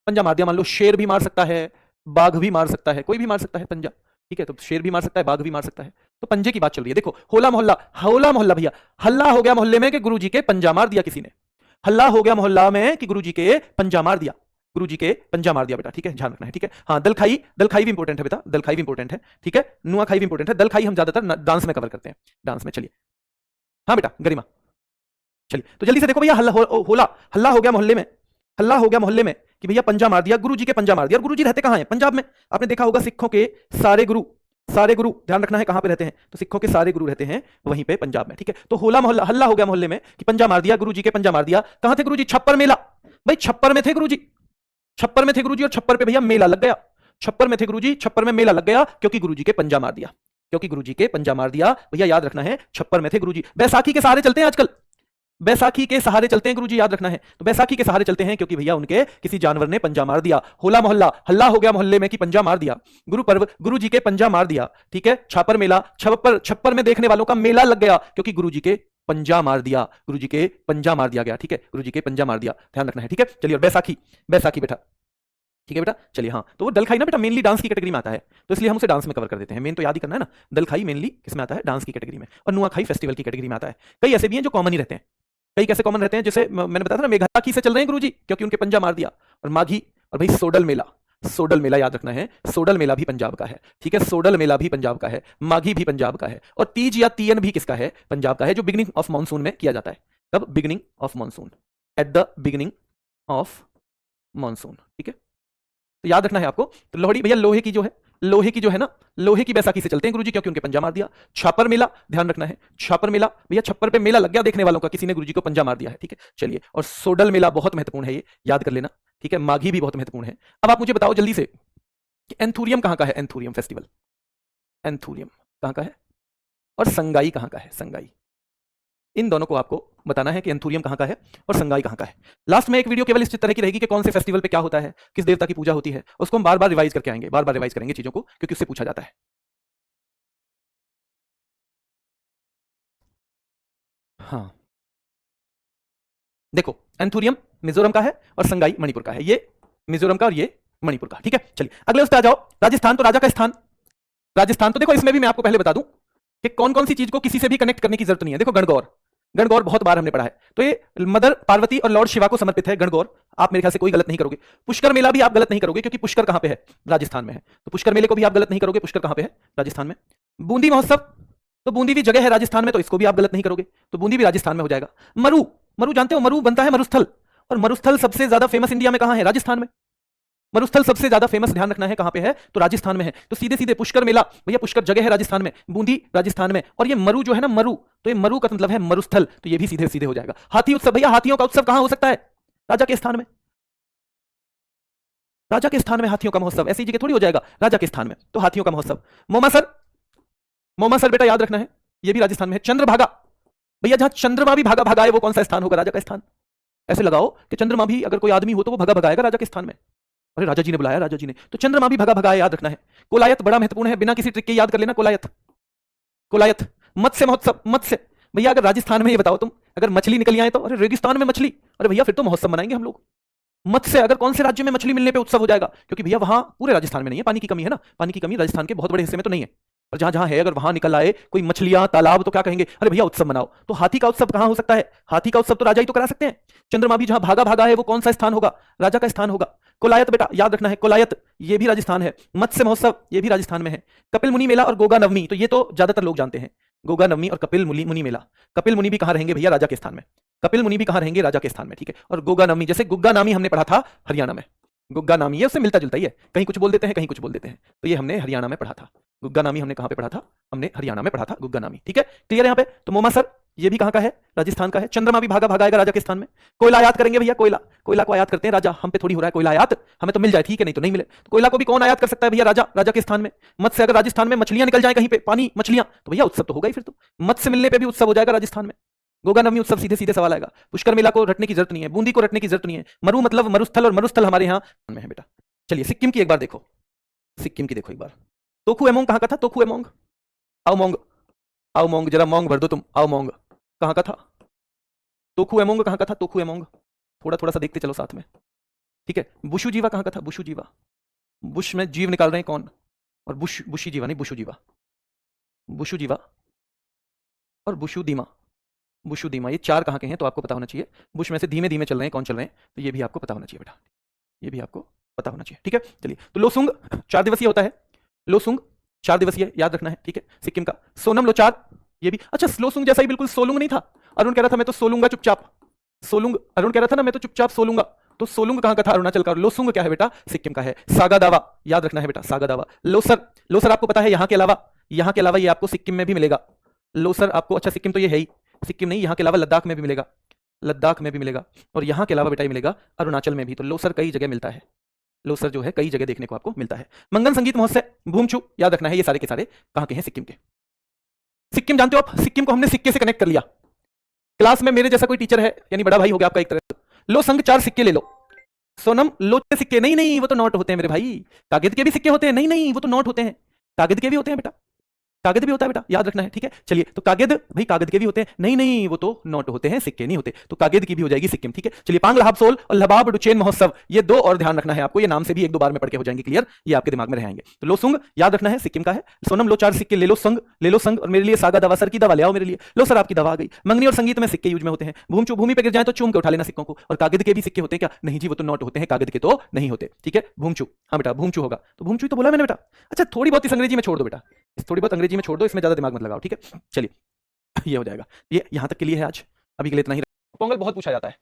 पंजा मार दिया। मान लो शेर भी मार सकता है, बाघ भी मार सकता है, कोई भी मार सकता है पंजा, ठीक है। तो शेर भी मार सकता है, बाघ भी मार सकता है, तो पंजे की बात चल रही है। देखो होला मोहल्ला, होला मोहल्ला भैया, हल्ला हो गया मोहल्ले में कि गुरुजी के पंजा मार दिया किसी ने। हल्ला हो गया मोहल्ला में कि गुरुजी के पंजा मार दिया, गुरुजी के पंजा मार दिया बेटा, ठीक है, ध्यान रखना है। ठीक है, हाँ, दलखाई, दलखाई भी इंपॉर्टेंट है बेटा, दलखाई भी इंपॉर्टेंट है, ठीक है। नुआखाई भी इंपॉर्टेंट है। दलखाई हम ज्यादातर डांस में कवर करते हैं, डांस में। चलिए, हाँ बेटा, गरिमा, चलिए तो जल्दी से देखो भैया, हल्ला होला, हल्ला हो गया मोहल्ले में, हल्ला हो गया मोहल्ले में कि भैया पंजा मार दिया, गुरुजी के पंजा मार दिया। और गुरुजी रहते कहां हैं? पंजाब में। आपने देखा होगा सिखों के सारे गुरु, सारे गुरु ध्यान रखना है कहां पे रहते हैं, तो सिखों के सारे गुरु रहते हैं वहीं पे पंजाब में, ठीक है। तो होला मोहल्ला, हल्ला हो गया मोहल्ले में कि पंजा मार दिया, गुरुजी के पंजा मार दिया। कहां थे गुरुजी? छप्पर मेला, भाई छप्पर में थे गुरुजी, छप्पर में थे गुरुजी, और छप्पर पे भैया मेला लग गया। छप्पर में थे गुरुजी, छप्पर में मेला लग गया, क्योंकि गुरुजी के पंजा मार दिया, क्योंकि गुरुजी के पंजा मार दिया। भैया याद रखना है, छप्पर में थे गुरुजी। बैसाखी के सहारे चलते हैं आजकल, बैसाखी के सहारे चलते हैं गुरुजी, याद रखना है। तो बैसाखी के सहारे चलते हैं क्योंकि भैया उनके किसी जानवर ने पंजा मार दिया। होला मोहल्ला, हल्ला हो गया मोहल्ले में कि पंजा मार दिया। गुरु पर्व, गुरुजी के पंजा मार दिया, ठीक है। छापर मेला, छप्पर में देखने वालों का मेला लग गया, क्योंकि गुरुजी के पंजा मार दिया, गुरुजी के पंजा मार दिया गया, ठीक है, गुरुजी के पंजा मार दिया, ध्यान रखना है, ठीक है। चलिए, और बैसाखी, बैसाखी बेटा, ठीक है बेटा, चलिए। हाँ, तो वो दलखाई ना बेटा मेनली डांस की कैटेगरी में आता है, तो इसलिए हम उसे डांस में कवर कर देते हैं। मेन तो याद ही करना है ना, दलखाई मेनली किसमें आता है? डांस की कैटेगरी में। और नुआखाई फेस्टिवल की कैटेगरी में आता है। कई ऐसे भी हैं जो कॉमन ही रहते हैं, कई कैसे कॉमन रहते हैं, जैसे मैंने बताया था ना, मेघाखी से चल रहे हैं गुरुजी क्योंकि उनके पंजा मार दिया। और माघी, और भाई सोडल मेला, सोडल मेला याद रखना है, सोडल मेला भी पंजाब का है, ठीक है, सोडल मेला भी पंजाब का है, माघी भी पंजाब का है, और तीज या तीयन भी किसका है? पंजाब का है, जो बिगिनिंग ऑफ मॉनसून में किया जाता है। कब? Beginning of monsoon, at the beginning of monsoon, ठीक है। तो याद रखना है आपको। तो लोहड़ी भैया, लोहे की जो है, लोहे की जो है ना, लोहे की बैसाखी से चलते हैं गुरुजी क्योंकि उनके पंजा मार दिया। छापर मेला, ध्यान रखना है, छापर मेला भैया, छप्पर पे मेला लग गया देखने वालों का, किसी ने गुरुजी को पंजा मार दिया है, ठीक है। चलिए, और सोडल मेला बहुत महत्वपूर्ण है, ये याद कर लेना, ठीक है। माघी भी बहुत महत्वपूर्ण है। अब आप मुझे बताओ जल्दी से कि एंथूरियम कहां का है? एंथूरियम फेस्टिवल, एंथूरियम कहां का है? और संगाई कहां का है? संगाई, इन दोनों को आपको बताना है कि एंथूरियम कहां का है और संगाई कहां का है। लास्ट में एक वीडियो केवल इस तरह की रहेगी कि कौन से फेस्टिवल पे क्या होता है, किस देवता की पूजा होती है, उसको हम बार बार रिवाइज करके आएंगे, बार बार रिवाइज करेंगे चीजों को, क्योंकि उससे पूछा जाता है। हाँ, देखो एंथूरियम मिजोरम का है और संगाई मणिपुर का है, ये मिजोरम का और ये मणिपुर का, ठीक है। चलिए अगले उस पे आ जाओ। राजस्थान, तो राजा का स्थान, राजस्थान तो देखो इसमें भी मैं आपको पहले बता दूं कि कौन कौन सी चीज को किसी से भी कनेक्ट करने की जरूरत नहीं है। देखो गणगौर, गणगौर बहुत बार हमने पढ़ा है, तो ये मदर पार्वती और लॉर्ड शिवा को समर्पित है गणगौर। आप मेरे ख्याल से कोई गलत नहीं करोगे। पुष्कर मेला भी आप गलत नहीं करोगे, क्योंकि पुष्कर कहां पे है? राजस्थान में है, तो पुष्कर मेले को भी आप गलत नहीं करोगे, पुष्कर कहां पे है? राजस्थान में। बूंदी महोत्सव, तो बूंदी भी जगह है राजस्थान में, तो इसको भी आप गलत नहीं करोगे, तो बूंदी भी राजस्थान में हो जाएगा। मरु, मरु जानते हो? मरु बनता है मरुस्थल, और मरुस्थल सबसे ज्यादा फेमस इंडिया में कहां है? राजस्थान में। मरुस्थल सबसे ज्यादा फेमस, ध्यान रखना है, कहां पे है? तो राजस्थान में है। तो सीधे सीधे पुष्कर मेला भैया, पुष्कर जगह है राजस्थान में, बूंदी राजस्थान में, और ये मरु जो है ना, मरु, तो ये मरु का मतलब है मरुस्थल, तो ये भी सीधे सीधे हो जाएगा। हाथी उत्सव भैया, हाथियों का उत्सव कहां हो सकता है? राजा के स्थान में, राजा के स्थान में हाथियों का महोत्सव, ऐसी जगह थोड़ी हो जाएगा, राजा के स्थान में, तो हाथियों का महोत्सव। मोमासर, मोमासर बेटा याद रखना है, ये भी राजस्थान में है। चंद्रभागा भैया, जहां चंद्रमा भी भागा भागा है, वो कौन सा स्थान होगा? राजा का स्थान। ऐसे लगाओ कि चंद्रमा भी अगर कोई आदमी हो तो वो भगा भगाएगा राजा के स्थान में। अरे राजा जी ने बुलाया, राजा जी ने, तो चंद्रमा भी भगा भगाए, याद रखना है। कोलायत बड़ा महत्वपूर्ण है, बिना किसी ट्रिक के याद कर लेना। कोलायत, कोलायत। मत्स्य महोत्सव, मत्स्य। भैया अगर राजस्थान में, ये बताओ तुम, अगर मछली निकल आए तो, अरे रेगिस्तान में मछली, अरे भैया फिर तो महोत्सव मनाएंगे हम लोग। मत्स्य, अगर कौन से राज्य में मछली मिलने पे उत्सव हो जाएगा, क्योंकि भैया वहां पूरे राजस्थान में नहीं है, पानी की कमी है ना, पानी की कमी राजस्थान के बहुत बड़े हिस्से में तो नहीं है, और जहां जहां है अगर वहां निकल आए कोई मछलियां तालाब, तो क्या कहेंगे, अरे भैया उत्सव मनाओ। तो हाथी का उत्सव कहां हो सकता है, हाथी का उत्सव तो राजा ही तो करा सकते हैं। चंद्रमा भी जहां भागा भागा है वो कौन सा स्थान होगा, राजा का स्थान होगा। कोलायत बेटा याद रखना है, कोलायत ये भी राजस्थान है। मत्स्य महोत्सव ये भी राजस्थान में है। कपिल मुनि मेला और गोगा नवमी, तो ये तो ज्यादातर लोग जानते हैं, गोगा नवमी और कपिल मुनि मेला। कपिल मुनि भी कहां रहेंगे भैया, राजा के स्थान में। कपिल मुनि भी कहां रहेंगे, राजा के स्थान में, ठीक है। और गोगा नवमी, जैसे गुग्गा नामी हमने पढ़ा था हरियाणा में, गुग्गा नामी ये उससे मिलता जुलता ही है, कहीं कुछ बोल देते हैं कहीं कुछ बोल देते हैं, तो ये हमने हरियाणा में पढ़ा था। गुग्गा नामी हमने कहां पे पढ़ा था, हमने हरियाणा में पढ़ा था गुग्गा नामी, ठीक है। क्लियर है यहाँ पे। तो मोमा सर ये भी कहां का है, राजस्थान का है। चंद्रमा भी भागा भागाएगा राजा के स्थान में। कोयला आयात करेंगे भैया, कोयला, कोयला को आयात करते हैं राजा, हम पे थोड़ी हो रहा है कोयला आयात, हमें तो मिल जाए ठीक है, नहीं तो नहीं मिले। तो कोयला को भी कौन आयात कर सकता है भैया, राजा, राजा के स्थान में। मत्स्य, अगर राजस्थान में मछलियां निकल जाए कहीं पे, पानी मछलियां, तो भैया उत्सव तो होगा ही फिर तो। मत्स्य मिलने पे भी उत्सव हो जाएगा राजस्थान में। गोगा नवमी उत्सव, सीधे सीधे सवाल आएगा। पुष्कर मेला को रटने की जरूरत नहीं है, बूंदी को रटने की जरूरत नहीं है। मरु मतलब मरुस्थल, और मरुस्थल हमारे यहाँ में है बेटा। चलिए सिक्किम की एक बार देखो, सिक्किम की देखो एक बार। तोखु एमोंग कहां का था, तोखु एमोंग, आओ मोंग, आओ मोंग, जरा मोंग भर दो तुम, आओ मोंग कहां का था, तोखु एमोंग कहां का था, तोखु एमोंग, थोड़ा थोड़ा सा देखते चलो साथ में, ठीक है। बुशु जीवा कहां का था, बुशु जीवा, बुश में जीव निकाल रहे हैं कौन, और बुश, बुशी जीवा नहीं, बुशु जीवा, बुशु जीवा और बुशु दीमा, बुशु दीमा, ये चार कहां के हैं तो आपको पता होना चाहिए। बुश में से धीमे धीमे चल रहे हैं, कौन चल रहे हैं, तो ये भी आपको पता होना चाहिए बेटा, ये भी आपको पता होना चाहिए, ठीक है। चलिए, तो लोसुंग 4 दिवसीय होता है, लोसुंग 4 दिवसीय याद रखना है, ठीक है, सिक्किम का। सोनम लोचार ये भी, अच्छा लोसुंग जैसा ही बिल्कुल सोलुंग नहीं था, अरुण कह रहा था मैं तो सोलूंगा चुपचाप, सोलुंग, अरुण कह रहा था ना मैं तो चुपचाप सोलूंगा, तो सोलुंग कहां का था, अरुणाचल का। लोसुंग क्या है बेटा, सिक्किम का है। सागा दावा याद रखना है बेटा, सागा दावा। लोसर, लोसर आपको पता है यहां के अलावा, यहां के अलावा ये आपको सिक्किम में भी मिलेगा। लोसर आपको, अच्छा सिक्किम तो ये है ही, सिक्किम नहीं, यहां के अलावा लद्दाख में भी मिलेगा, लद्दाख में भी मिलेगा, और यहां के अलावा बेटा ये मिलेगा अरुणाचल में भी। तो लोसर कई जगह मिलता है, लोसर जो है कई जगह देखने को आपको मिलता है। मंगन संगीत महोत्सव, भूमचू याद रखना है, ये सारे के सारे कहां के हैं, सिक्किम के। सिक्किम जानते हो आप, सिक्किम को हमने सिक्के से कनेक्ट कर लिया। क्लास में मेरे जैसा कोई टीचर है, यानी बड़ा भाई हो गया आपका एक तरह से, लो संग 4 सिक्के ले लो। सोनम लो सिक्के, नहीं नहीं वो तो नोट होते हैं मेरे भाई, कागज के भी सिक्के होते हैं, नहीं नहीं वो तो नोट होते हैं, कागज के भी होते हैं बेटा, कागज भी होता है बेटा, याद रखना है, ठीक है। चलिए, तो कागज भाई कागज के भी होते हैं, नहीं नहीं वो तो नोट होते हैं, सिक्के नहीं होते, तो कागज की भी हो जाएगी सिक्किम, ठीक है। चलिए, पांग लहाबसोल और लबाब डुचेन महोत्सव, ये 2 और ध्यान रखना है आपको, ये नाम से भी 1-2 बार में पढ़ के हो जाएंगे क्लियर, ये आपके दिमाग में रहेंगे। तो लोसुंग याद रखना है, सिक्किम का है। सोनम लो 4 सिक्के ले लो संग, ले लो संग, और मेरे लिए सागा दवा, सर की दवा ले आओ मेरे लिए, लो सर आपकी दवा आ गई। मंगनी और संगीत में सिक्के यूज में होते हैं। भूमचू, भूमि पे गिर जाए तो चूम के उठा लेना सिक्कों को, और कागज के भी सिक्के होते हैं क्या, नहीं जी वो तो नोट होते हैं, कागज के तो नहीं होते, ठीक है। भूमचू, हाँ बेटा भूमचू होगा, तो भूमचू तो बोला मैंने बेटा। अच्छा थोड़ी बहुत इस अंग्रेजी में छोड़ दो बेटा, थोड़ी बहुत अंग्रेजी में छोड़ दो, इसमें ज्यादा दिमाग मत लगाओ, ठीक है। चलिए, ये हो जाएगा, ये यहां तक के लिए है आज, अभी के लिए इतना ही। पोंगल बहुत पूछा जाता है,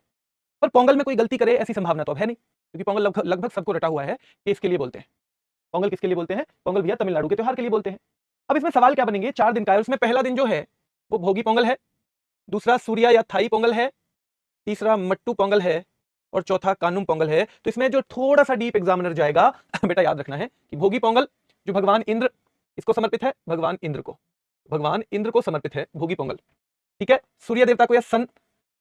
पर पोंगल में कोई गलती करे ऐसी संभावना तो अब है नहीं, क्योंकि पोंगल लगभग सबको रटा हुआ है कि इसके लिए बोलते हैं। पोंगल किसके लिए बोलते हैं, पोंगल भैया तमिलनाडु के त्योहार के लिए बोलते हैं। अब इसमें सवाल क्या बनेंगे, 4 दिन का है, उसमें पहला दिन जो है वो भोगी पोंगल है, दूसरा सूर्या या थाई पोंगल है, तीसरा मट्टू पोंगल है, और चौथा कानुम पोंगल है। तो इसमें जो थोड़ा सा डीप एग्जामिनर जाएगा बेटा याद रखना है कि भोगी पोंगल जो भगवान इंद्र, इसको समर्पित है, भगवान इंद्र को, भगवान इंद्र को समर्पित है भोगी पोंगल, ठीक है। सूर्य देवता को या सन,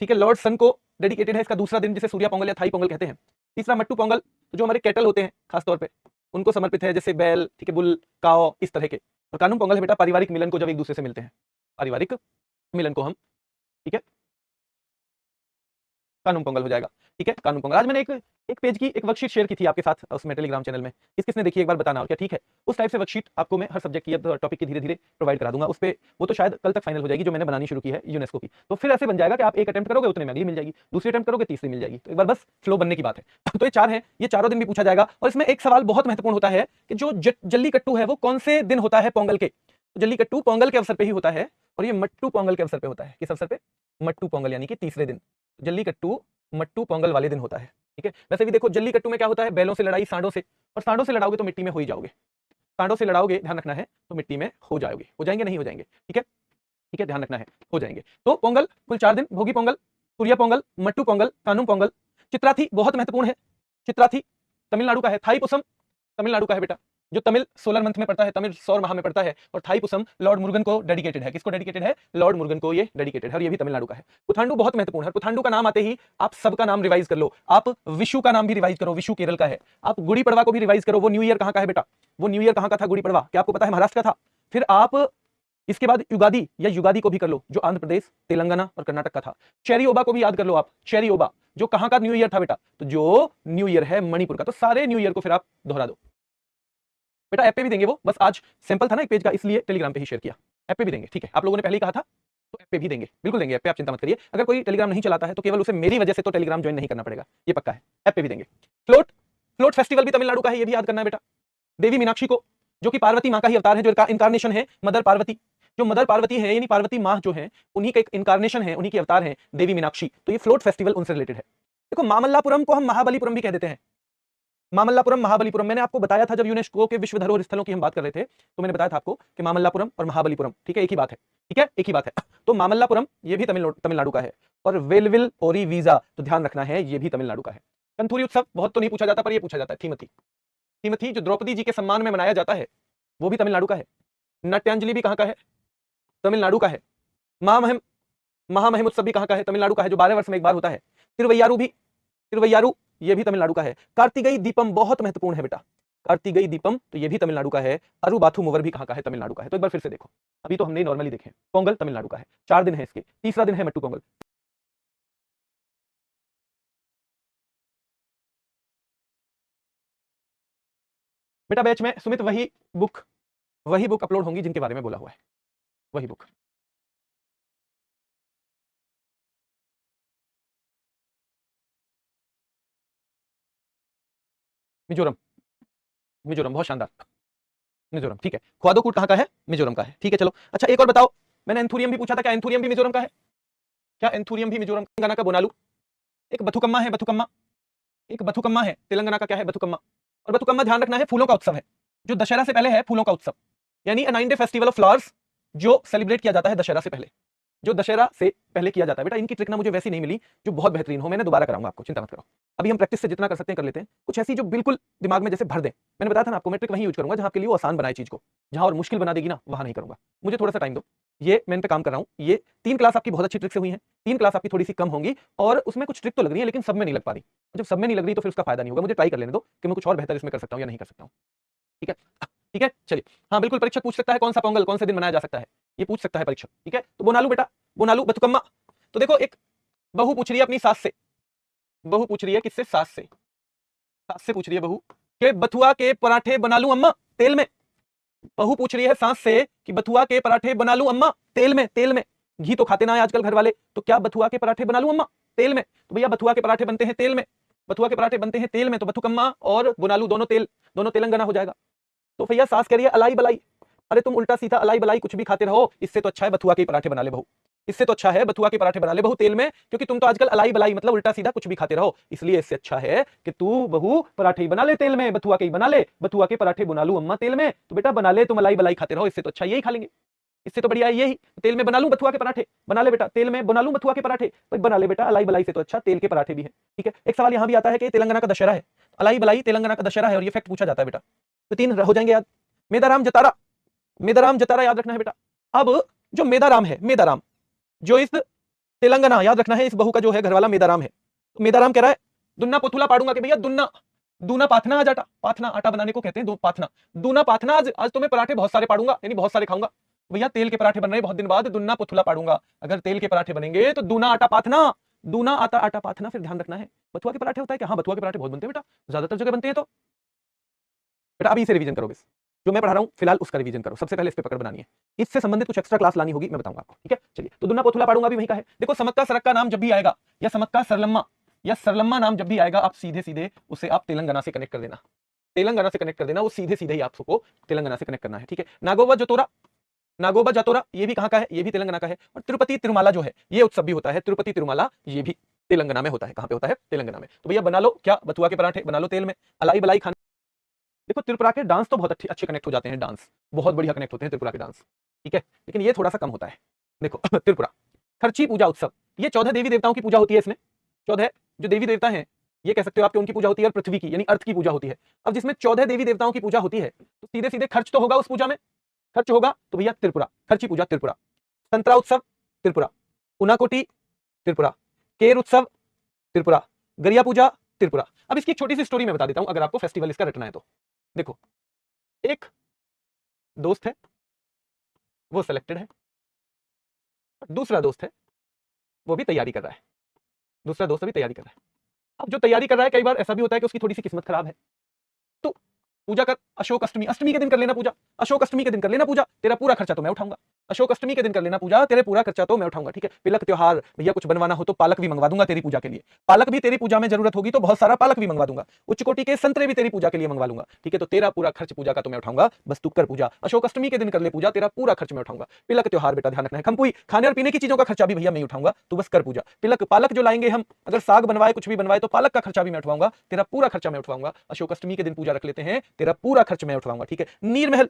ठीक है, लॉर्ड सन को डेडिकेटेड है इसका दूसरा दिन, जिसे सूर्या पोंगल या थाई पोंगल कहते हैं। तीसरा मट्टू पोंगल, जो हमारे कैटल होते हैं खासतौर पे उनको समर्पित है, जैसे बैल, ठीक है, बुल, काओ, इस तरह के। और कानुम पोंगल है बेटा पारिवारिक मिलन को, जब एक दूसरे से मिलते हैं, पारिवारिक मिलन को हम, ठीक है, कानुम पोंगल हो जाएगा, ठीक है, कानुम पोंगल। आज मैंने एक पेज की एक वर्कशीट शेयर की थी आपके साथ उसमें टेलीग्राम चैनल में, किसने देखी एक बार बताना, और क्या ठीक है, उस टाइप से वर्कशीट आपको मैं हर सब्जेक्ट की अब टॉपिक की धीरे धीरे प्रोवाइड करा दूंगा। उस पे वो तो शायद कल तक फाइनल हो जाएगी, जो मैंने बनानी शुरू की है यूनेस्को की। तो फिर ऐसे बन जाएगा कि आप एक अटेम्प्ट करोगे उतने में अगली मिल जाएगी, दूसरी अटेम्प्ट करोगे तीसरी मिल जाएगी, तो एक बार बस फ्लो बनने की बात है। तो ये 4 है, ये चारों दिन भी पूछा जाएगा। और इसमें एक सवाल बहुत महत्वपूर्ण होता है कि जो जल्लीकट्टू है वो कौन से दिन होता है पोंगल के। जल्लीकट्टू पोंगल के अवसर पे ही होता है, और ये मट्टू पोंगल के अवसर पे होता है। किस अवसर पे, मट्टू पोंगल, यानी कि तीसरे दिन। जल्लीकट्टू मट्टू पोंगल वाले दिन होता है, ठीक है। वैसे भी देखो जल्लीकट्टू में क्या होता है, बैलों से लड़ाई, सांडों से, और सांडों से लड़ाओगे तो मिट्टी में हो ही जाओगे, सांडों से लड़ाओगे ध्यान रखना है तो मिट्टी में हो जाओगे, हो जाएंगे नहीं हो जाएंगे, ठीक है, ठीक है, ध्यान रखना है हो जाएंगे। तो पोंगल कुल 4 दिन, भोगी पोंगल, सूर्या पोंगल, मट्टू पोंगल, कानुम पोंगल। चित्राथी बहुत महत्वपूर्ण है, चित्राथी तमिलनाडु का है, थाई पुसम तमिलनाडु का है बेटा, जो तमिल सोलर मंथ में पड़ता है, तमिल सौर माह में पड़ता है, और थाईपुसम लॉर्ड मुरुगन को डेडिकेटेड है। किसको डेडिकेटेड है? लॉर्ड मुरुगन को ये डेडिकेटेड है, और ये भी तमिलनाडु का है। पुथांडु बहुत महत्वपूर्ण है। पुथांडु का नाम आते ही आप सबका नाम रिवाइज कर लो। आप विशु का नाम भी रिवाइज करो, विशु केरल का है। आप गुड़ी पड़वा को भी रिवाइज करो, वो न्यू ईयर कहाँ का है बेटा? वो न्यू ईयर कहाँ का था गुड़ी पड़वा? क्या आपको पता है? महाराष्ट्र का था। फिर आप इसके बाद युगादी या युगादी को भी कर लो, जो आंध्र प्रदेश, तेलंगाना और कर्नाटक का था। चेरी ओबा को भी याद कर लो आप, चेरी ओबा जो कहां का न्यू ईयर था बेटा? तो जो न्यू ईयर है मणिपुर का। तो सारे न्यू ईयर को फिर आप दोहरा दो बेटा। ऐप पे भी देंगे वो, बस आज सैंपल था ना एक पेज का, इसलिए टेलीग्राम पे ही शेयर किया। ऐप पे भी देंगे, ठीक है? आप लोगों ने पहले ही कहा था, तो ऐप पे भी देंगे, बिल्कुल देंगे। ऐप पे आप चिंता मत करिए। अगर कोई टेलीग्राम नहीं चलाता है तो केवल उसे मेरी वजह से तो टेलीग्राम ज्वाइन नहीं करना पड़ेगा, ये पक्का है। ऐप पे भी देंगे। फ्लोट, फ्लोट फेस्टिवल भी तमिलनाडु का है, ये भी याद करना है बेटा। देवी मीनाक्षी को, जो कि पार्वती माँ का ही अवतार है, जो इनकारनेशन है मदर पार्वती, जो मदर पार्वती है यानी पार्वती माँ जो है, उन्हीं का एक इनकारनेशन है, उन्हीं के अवतार है देवी मीनाक्षी। तो ये फ्लोट फेस्टिवल उनसे रिलेटेड है। देखो मामल्लापुरम को हम महाबलीपुरम भी कह देते हैं। मामल्लापुरम, महाबलीपुरम, मैंने आपको बताया था जब यूनेस्को के विश्व धरोहर स्थलों की हम बात कर रहे थे, तो मैंने बताया था आपको कि मामल्लापुरम और महाबलीपुरम, ठीक है, एक ही बात है, ठीक है, एक ही बात है। तो मामल्लापुरम ये भी तमिलनाडु का है, और वेलविल ओरी वीजा, तो ध्यान रखना है, ये भी तमिलनाडु का है। कंथूरी उत्सव बहुत तो नहीं पूछा जाता, पर ये पूछा जाता है। थीमथी, थीमथी जो द्रौपदी जी के सम्मान में मनाया जाता है, वो भी तमिलनाडु का है। नाट्यांजलि भी कहाँ का है? तमिलनाडु का है। महामहिम उत्सव भी कहाँ का है? तमिलनाडु का है, जो 12 वर्ष में एक बार होता है। तिरुवैयारू भी, तिरुवैयारू ये भी तमिलनाडु का है। कार्तिकेय दीपम बहुत महत्वपूर्ण है बेटा, कार्तिकेय दीपम, तो ये भी तमिलनाडु का है। अरुबाथु मूवर भी कहाँ का है? तमिलनाडु का है। तो एक बार फिर से देखो, अभी तो हमने नॉर्मली देखे। पोंगल तमिलनाडु का है, 4 दिन है इसके, तीसरा दिन है मट्टू पोंगल। बेटा बैच में सुमित वही बुक अपलोड होंगी जिनके बारे में बोला हुआ है, वही बुक। मिजोरम, मिजोरम बहुत शानदार, मिजोरम, ठीक है। ख्वादो कूट कहाँ का है? मिजोरम का है, ठीक है। चलो अच्छा एक और बताओ, मैंने एंथुरियम भी पूछा था, क्या एंथुरियम भी मिजोरम का है? क्या एंथुरियम भी मिजोरम? तेलंगाना का बोनालू। एक बथुकम्मा है, बथुकम्मा, एक बथुकम्मा है तेलंगाना का, क्या है? बथुकम्मा। और बथुकम्मा ध्यान रखना है फूलों का उत्सव है, जो दशहरा से पहले है, फूलों का उत्सव, यानी 9 डे फेस्टिवल ऑफ फ्लावर्स, जो सेलिब्रेट किया जाता है दशहरा से पहले, जो दशहरा से पहले किया जाता है। बेटा इनकी ट्रिक ना मुझे वैसी नहीं मिली जो बहुत बेहतरीन हो, मैंने दोबारा कराऊंगा आपको, चिंता मत करो। अभी हम प्रैक्टिस से जितना कर सकते हैं कर लेते हैं, कुछ ऐसी जो बिल्कुल दिमाग में जैसे भर दे। मैंने बताया था ना आपको, मैं ट्रिक वहीं यूज करूंगा जहां आपके लिए वो आसान बनाए चीज को, जहां और मुश्किल बना देगी ना वहां नहीं करूंगा। मुझे थोड़ा सा टाइम दो, ये मैं इन पे काम कर रहा हूँ। ये 3 क्लास आपकी बहुत अच्छी ट्रिक से हुई है, 3 क्लास आपकी थोड़ी सी कम होंगी, और उसमें कुछ ट्रिक तो लग रही है लेकिन सब में नहीं लग पा रही। जब सब में नहीं लग रही तो फिर उसका फायदा नहीं होगा। मुझे ट्राई कर लेने दो कि मैं कुछ और बेहतर इसमें कर सकता हूँ या नहीं कर सकता हूँ, ठीक है? ठीक है, चलिए। हाँ बिल्कुल, परीक्षक पूछ सकता है कौन सा पोंगल कौन से दिन मनाया जा सकता है, ये पूछ सकता है परीक्षक, ठीक है? तो बोनालू बेटा, बोनालू, बथुकम्मा। तो देखो, एक बहू पूछ रही है अपनी सास से, बहू पूछ रही है किससे? सास से, सास से पूछ रही है बहू के बथुआ के पराठे बना लूं अम्मा तेल में। बहू पूछ रही है सास से कि बथुआ के पराठे बना लूं अम्मा तेल में, तेल में। घी तो खाते ना है आजकल घर वाले, तो क्या बथुआ के पराठे बना लूं अम्मा तेल में? तो भैया बथुआ के पराठे बनते हैं तेल में, बथुआ के पराठे बनते हैं तेल में, तो बथुकम्मा और बुनालू दोनों तेल, दोनों तेलंगाना हो जाएगा। तो भैया सास कह रही है अलाई बलाई, अरे तुम उल्टा सीधा अलाई बलाई कुछ भी खाते रहो, इससे तो अच्छा है बथुआ के पराठे बना ले बहू, इससे तो अच्छा है बथुआ के पराठे बना ले बहू तेल में, क्योंकि तुम तो आजकल अलाई बलाई मतलब उल्टा सीधा कुछ भी खाते रहो, इसलिए इससे अच्छा है कि तू बहू पराठे ही बना ले तेल में, बथुआ के ही बना ले, बथुआ के पराठे बना लूं अम्मा तेल में। तो बेटा बना ले, तुम अलाई बलाई खाते रहो, इससे तो अच्छा यही खा लेंगे, इससे तो बढ़िया यही, तेल में बना लूं बथुआ के पराठे, बना ले बेटा तेल में बना लूं बथुआ के पराठे, भाई बना ले बेटा, अलाई बलाई से तो अच्छा तेल के पराठे भी है, ठीक है? एक सवाल यहां भी आता है कि तेलंगाना का दशहरा है, अलाई बलाई तेलंगाना का दशहरा है, और ये फैक्ट पूछा जाता है बेटा। तो 3 हो जाएंगे याद। मेदाराम जतारा, मेदाराम जतारा याद रखना है बेटा। अब जो मेदाराम है, मेदाराम जो इस तेलंगाना, याद रखना है, इस बहू का जो है घरवाला मेदाराम है, तो मेदाराम कह रहा है दुन्ना पोथुला पाड़ूंगा कि भैया दुन्ना, दूना पाथना आज आटा, पाथना आटा बनाने को कहते हैं, दो पाथना, दूना पाथना आज तो मैं पराठे बहुत सारे पाड़ूंगा, यानी बहुत सारे खाऊंगा। भैया तेल के पराठे बन रहे बहुत दिन बाद, दुन्ना पोथुला पाड़ूंगा। अगर तेल के पराठे बनेंगे तो दूना आटा पाथना, दूना आटा आटा पाथना, फिर ध्यान रखना है बथुआ के पराठे होता है क्या? हाँ बथुआ के पराठे बहुत बनते हैं बेटा, ज्यादातर जगह बनते हैं। तो बेटा अभी इसे रिवीजन करो, बस जो मैं पढ़ा रहा हूं फिलहाल उसका रिवीजन करो, सबसे पहले इस पे पकड़ बनानी है, इससे संबंधित कुछ एक्स्ट्रा क्लास लानी होगी, मैं बताऊंगा आपको, ठीक है? चलिए, तो दुन्ना पोथुला पाड़ूंगा भी वहीं का है। देखो समक्का सरक्का नाम जब भी आएगा, या समक्का सरलम्मा या सरलम्मा नाम जब भी आएगा, आप सीधे सीधे उसे आप तेलंगाना से कनेक्ट कर देना, तेलंगाना से कनेक्ट कर देना, वो सीधे सीधे ही आपको तेलंगाना से कनेक्ट करना है, ठीक है? नागोबा जतोरा, नागोबा जतोरा ये भी कहाँ का है? ये भी तेलंगाना का है। और तिरुपति तिरुमाला जो है, ये उत्सव भी होता है, तिरुपति तिरुमाला, ये भी तेलंगाना में होता है। कहाँ पे होता है? तेलंगाना में। तो भैया बना लो क्या? बथुआ के पराठे बना लो तेल में, अलाई बलाई खाना। देखो त्रिपुरा के डांस तो बहुत अच्छे कनेक्ट हो जाते हैं, डांस बहुत बढ़िया कनेक्ट होते हैं त्रिपुरा के डांस, ठीक है? लेकिन ये थोड़ा सा कम होता है। देखो त्रिपुरा खर्ची पूजा उत्सव, ये 14 देवी देवताओं की पूजा होती है इसमें। 14 जो देवी देवता हैं ये कह सकते हो आप कि उनकी पूजा होती है और पृथ्वी की यानी अर्थ की पूजा होती है। अब जिसमें 14 देवी देवताओं की पूजा होती है तो सीधे सीधे खर्च तो होगा उस पूजा में, खर्च होगा तो भैया त्रिपुरा, खर्ची पूजा त्रिपुरा, संतरा उत्सव त्रिपुरा, उनाकोटी त्रिपुरा, केर उत्सव त्रिपुरा, गरिया पूजा त्रिपुरा। अब इसकी छोटी सी स्टोरी मैं बता देता हूं अगर आपको फेस्टिवल इसका रटना है तो। देखो, एक दोस्त है वो सिलेक्टेड है, दूसरा दोस्त है वो भी तैयारी कर रहा है, दूसरा दोस्त भी तैयारी कर रहा है। अब जो तैयारी कर रहा है कई बार ऐसा भी होता है कि उसकी थोड़ी सी किस्मत खराब है, तो पूजा कर, अशोक अष्टमी, अष्टमी के दिन कर लेना पूजा, अशोक अष्टमी के दिन कर लेना पूजा, तेरा पूरा खर्चा तो मैं उठाऊंगा। अशोक अष्टमी के दिन कर लेना पूजा, तेरे पूरा खर्चा तो मैं उठाऊंगा, ठीक है। तिलक त्योहार, भैया कुछ बनवाना हो तो पालक भी मंगवा दूंगा तेरी पूजा के लिए, पालक भी तेरी पूजा में जरूरत होगी तो बहुत सारा पालक भी मंगवा दूंगा, उच्च कोटि के संतरे भी तेरी पूजा के लिए मंगवा लूंगा, ठीक है। तो तेरा पूरा खर्च पूजा का तो मैं उठाऊंगा, बस तू कर पूजा। अशोक अष्टमी के दिन कर ले पूजा, तेरा पूरा खर्च मैं उठाऊंगा। तिलक त्योहार बेटा ध्यान रखना है, खमपुई खाने और पीने की चीजों का खर्चा भी भैया मैं उठाऊंगा, तू बस कर पूजा। तिलक पालक जो लाएंगे हम, अगर साग बनवाए कुछ भी बनवाए तो पालक का खर्चा भी मैं उठवाऊंगा, तेरा पूरा खर्चा मैं उठवाऊंगा। अशोक अष्टमी के दिन पूजा रख लेते हैं, तेरा पूरा खर्च मैं उठवाऊंगा, ठीक है। नीर महल,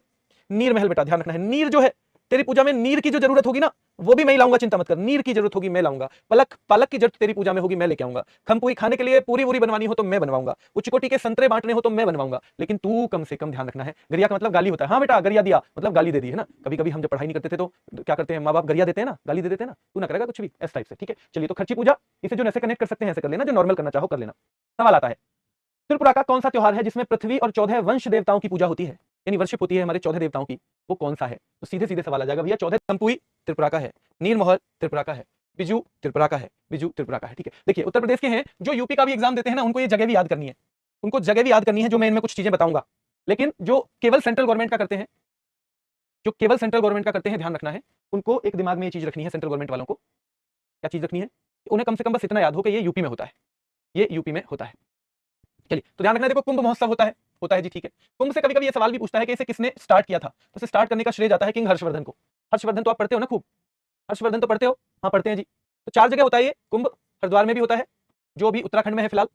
नीर महल बेटा ध्यान रखना है, नीर जो है तेरी पूजा में नीर की जो जरूरत होगी ना वो भी मैं लाऊंगा, चिंता मत कर, नीर की जरूरत होगी मैं लाऊंगा। पालक, पालक की जरूरत तेरी पूजा में होगी मैं लेके आऊंगा। खमपुई खाने के लिए पूरी पूरी बनवानी हो तो मैं बनवाऊंगा, उच्च कोटि के संतरे बांटने हो तो मैं बनवाऊंगा, लेकिन तू कम से कम ध्यान रखना है, गरिया का मतलब गाली होता है। हाँ बेटा गरिया दिया मतलब गाली दे दी है ना, कभी कभी हम जब पढ़ाई नहीं करते थे तो क्या करते हैं माँ बाप, गरिया देते हैं ना, गाली दे देते हैं ना, तू ना करेगा कुछ भी इस टाइप से, ठीक है। चलिए तो खर्ची पूजा, इसे जो ऐसे कनेक्ट कर सकते हैं ऐसे कर लेना, जो नॉर्मल करना चाहो कर लेना। सवाल आता है त्रिपुरा का कौन सा त्योहार है जिसमें पृथ्वी और 14 वंश देवताओं की पूजा होती है, यानी वर्शिप होती है हमारे 14 देवताओं की, वो कौन सा है? तो सीधे सीधे सवाल आ जाएगा भैया 14 खमपुई त्रिपुरा का है, नीरमोहर त्रिपुरा का है, बिजू त्रिपुरा का है, बिजू त्रिपुरा का है, ठीक है। देखिए उत्तर प्रदेश के हैं जो यूपी का भी एग्जाम देते हैं ना, उनको ये जगह भी याद करनी है, उनको जगह भी याद करनी है, जो मैं इनमें कुछ चीजें बताऊंगा। लेकिन जो केवल सेंट्रल गवर्नमेंट का करते हैं, जो केवल सेंट्रल गवर्नमेंट का करते हैं, ध्यान रखना है उनको, एक दिमाग में ये चीज रखनी है सेंट्रल गवर्नमेंट वालों को, क्या चीज रखनी है, उन्हें कम से कम बस इतना याद हो कि ये यूपी में होता है, ये यूपी में होता है। चलिए तो ध्यान रखना है, देखो कुंभ महोत्सव होता है जी, ठीक है। कुंभ से कभी कभी ये सवाल भी पूछता है कि इसे किसने स्टार्ट किया था, तो इसे स्टार्ट करने का श्रेय जाता है किंग हर्षवर्धन को। हर्षवर्धन तो आप पढ़ते हो ना खूब, हर्षवर्धन तो पढ़ते हो, हाँ पढ़ते हैं जी। तो 4 जगह होता है ये कुंभ, हरिद्वार में भी होता है जो अभी उत्तराखंड में है फिलहाल,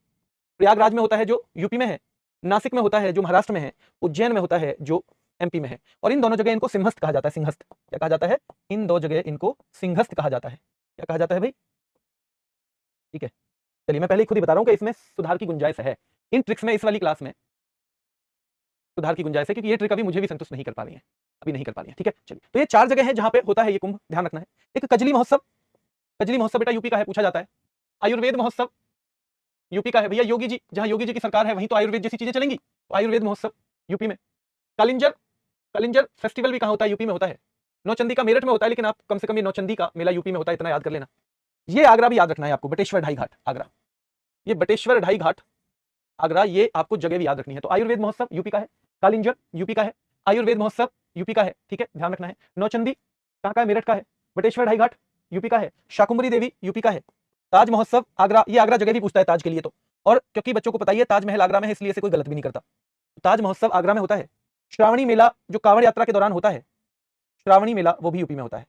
प्रयागराज में होता है जो यूपी में है, नासिक में होता है जो महाराष्ट्र में है, उज्जैन में होता है जो एमपी में है, और इन दोनों जगह इनको सिंहस्थ कहा जाता है। सिंहस्थ क्या कहा जाता है? इन 2 जगह इनको सिंहस्थ कहा जाता है। क्या कहा जाता है भाई? ठीक है, चलिए मैं पहले खुद ही बता रहा हूं कि इसमें सुधार की गुंजाइश है, इन ट्रिक्स में इस वाली क्लास में सुधार की गुंजाइश है, क्योंकि ये ट्रिक अभी मुझे भी संतुष्ट नहीं कर पा रही है, अभी नहीं कर पा रही है, ठीक है। चलिए तो ये 4 जगह है जहां पे होता है ये कुंभ, ध्यान रखना है। एक कजली महोत्सव, कजली महोत्सव बेटा यूपी का है, पूछा जाता है। आयुर्वेद महोत्सव यूपी का है भैया, योगी जी, जहां योगी जी की सरकार है वहीं तो आयुर्वेद जैसी चीजें चलेंगी, तो आयुर्वेद महोत्सव यूपी में। कालिंजर, कालिंजर फेस्टिवल भी कहां होता है? यूपी में होता है। नौचंदी का मेरठ में होता है, लेकिन आप कम से कम ये नौचंदी का मेला यूपी में होता है, इतना याद कर लेना। ये आगरा भी याद रखना है आपको, बटेश्वर ढाई घाट आगरा, ये बटेश्वर ढाई घाट आगरा, ये आपको जगह भी याद रखनी है। तो आयुर्वेद महोत्सव यूपी का है, कालिंजर यूपी का है, आयुर्वेद महोत्सव यूपी का है, ठीक है, ध्यान रखना है। नौचंदी कहां का है? मेरठ का है। बटेश्वर ढाई घाट यूपी का है। शाकुंभरी देवी यूपी का है। ताज महोत्सव आगरा, ये आगरा जगह भी पूछता है ताज के लिए तो, और क्योंकि बच्चों को पता ही है ताजमहल आगरा में है, इसलिए से कोई गलत भी नहीं करता। ताज महोत्सव आगरा में होता है। श्रावणी मेला जो कांवड़ यात्रा के दौरान होता है, श्रावणी मेला वो भी यूपी में होता है।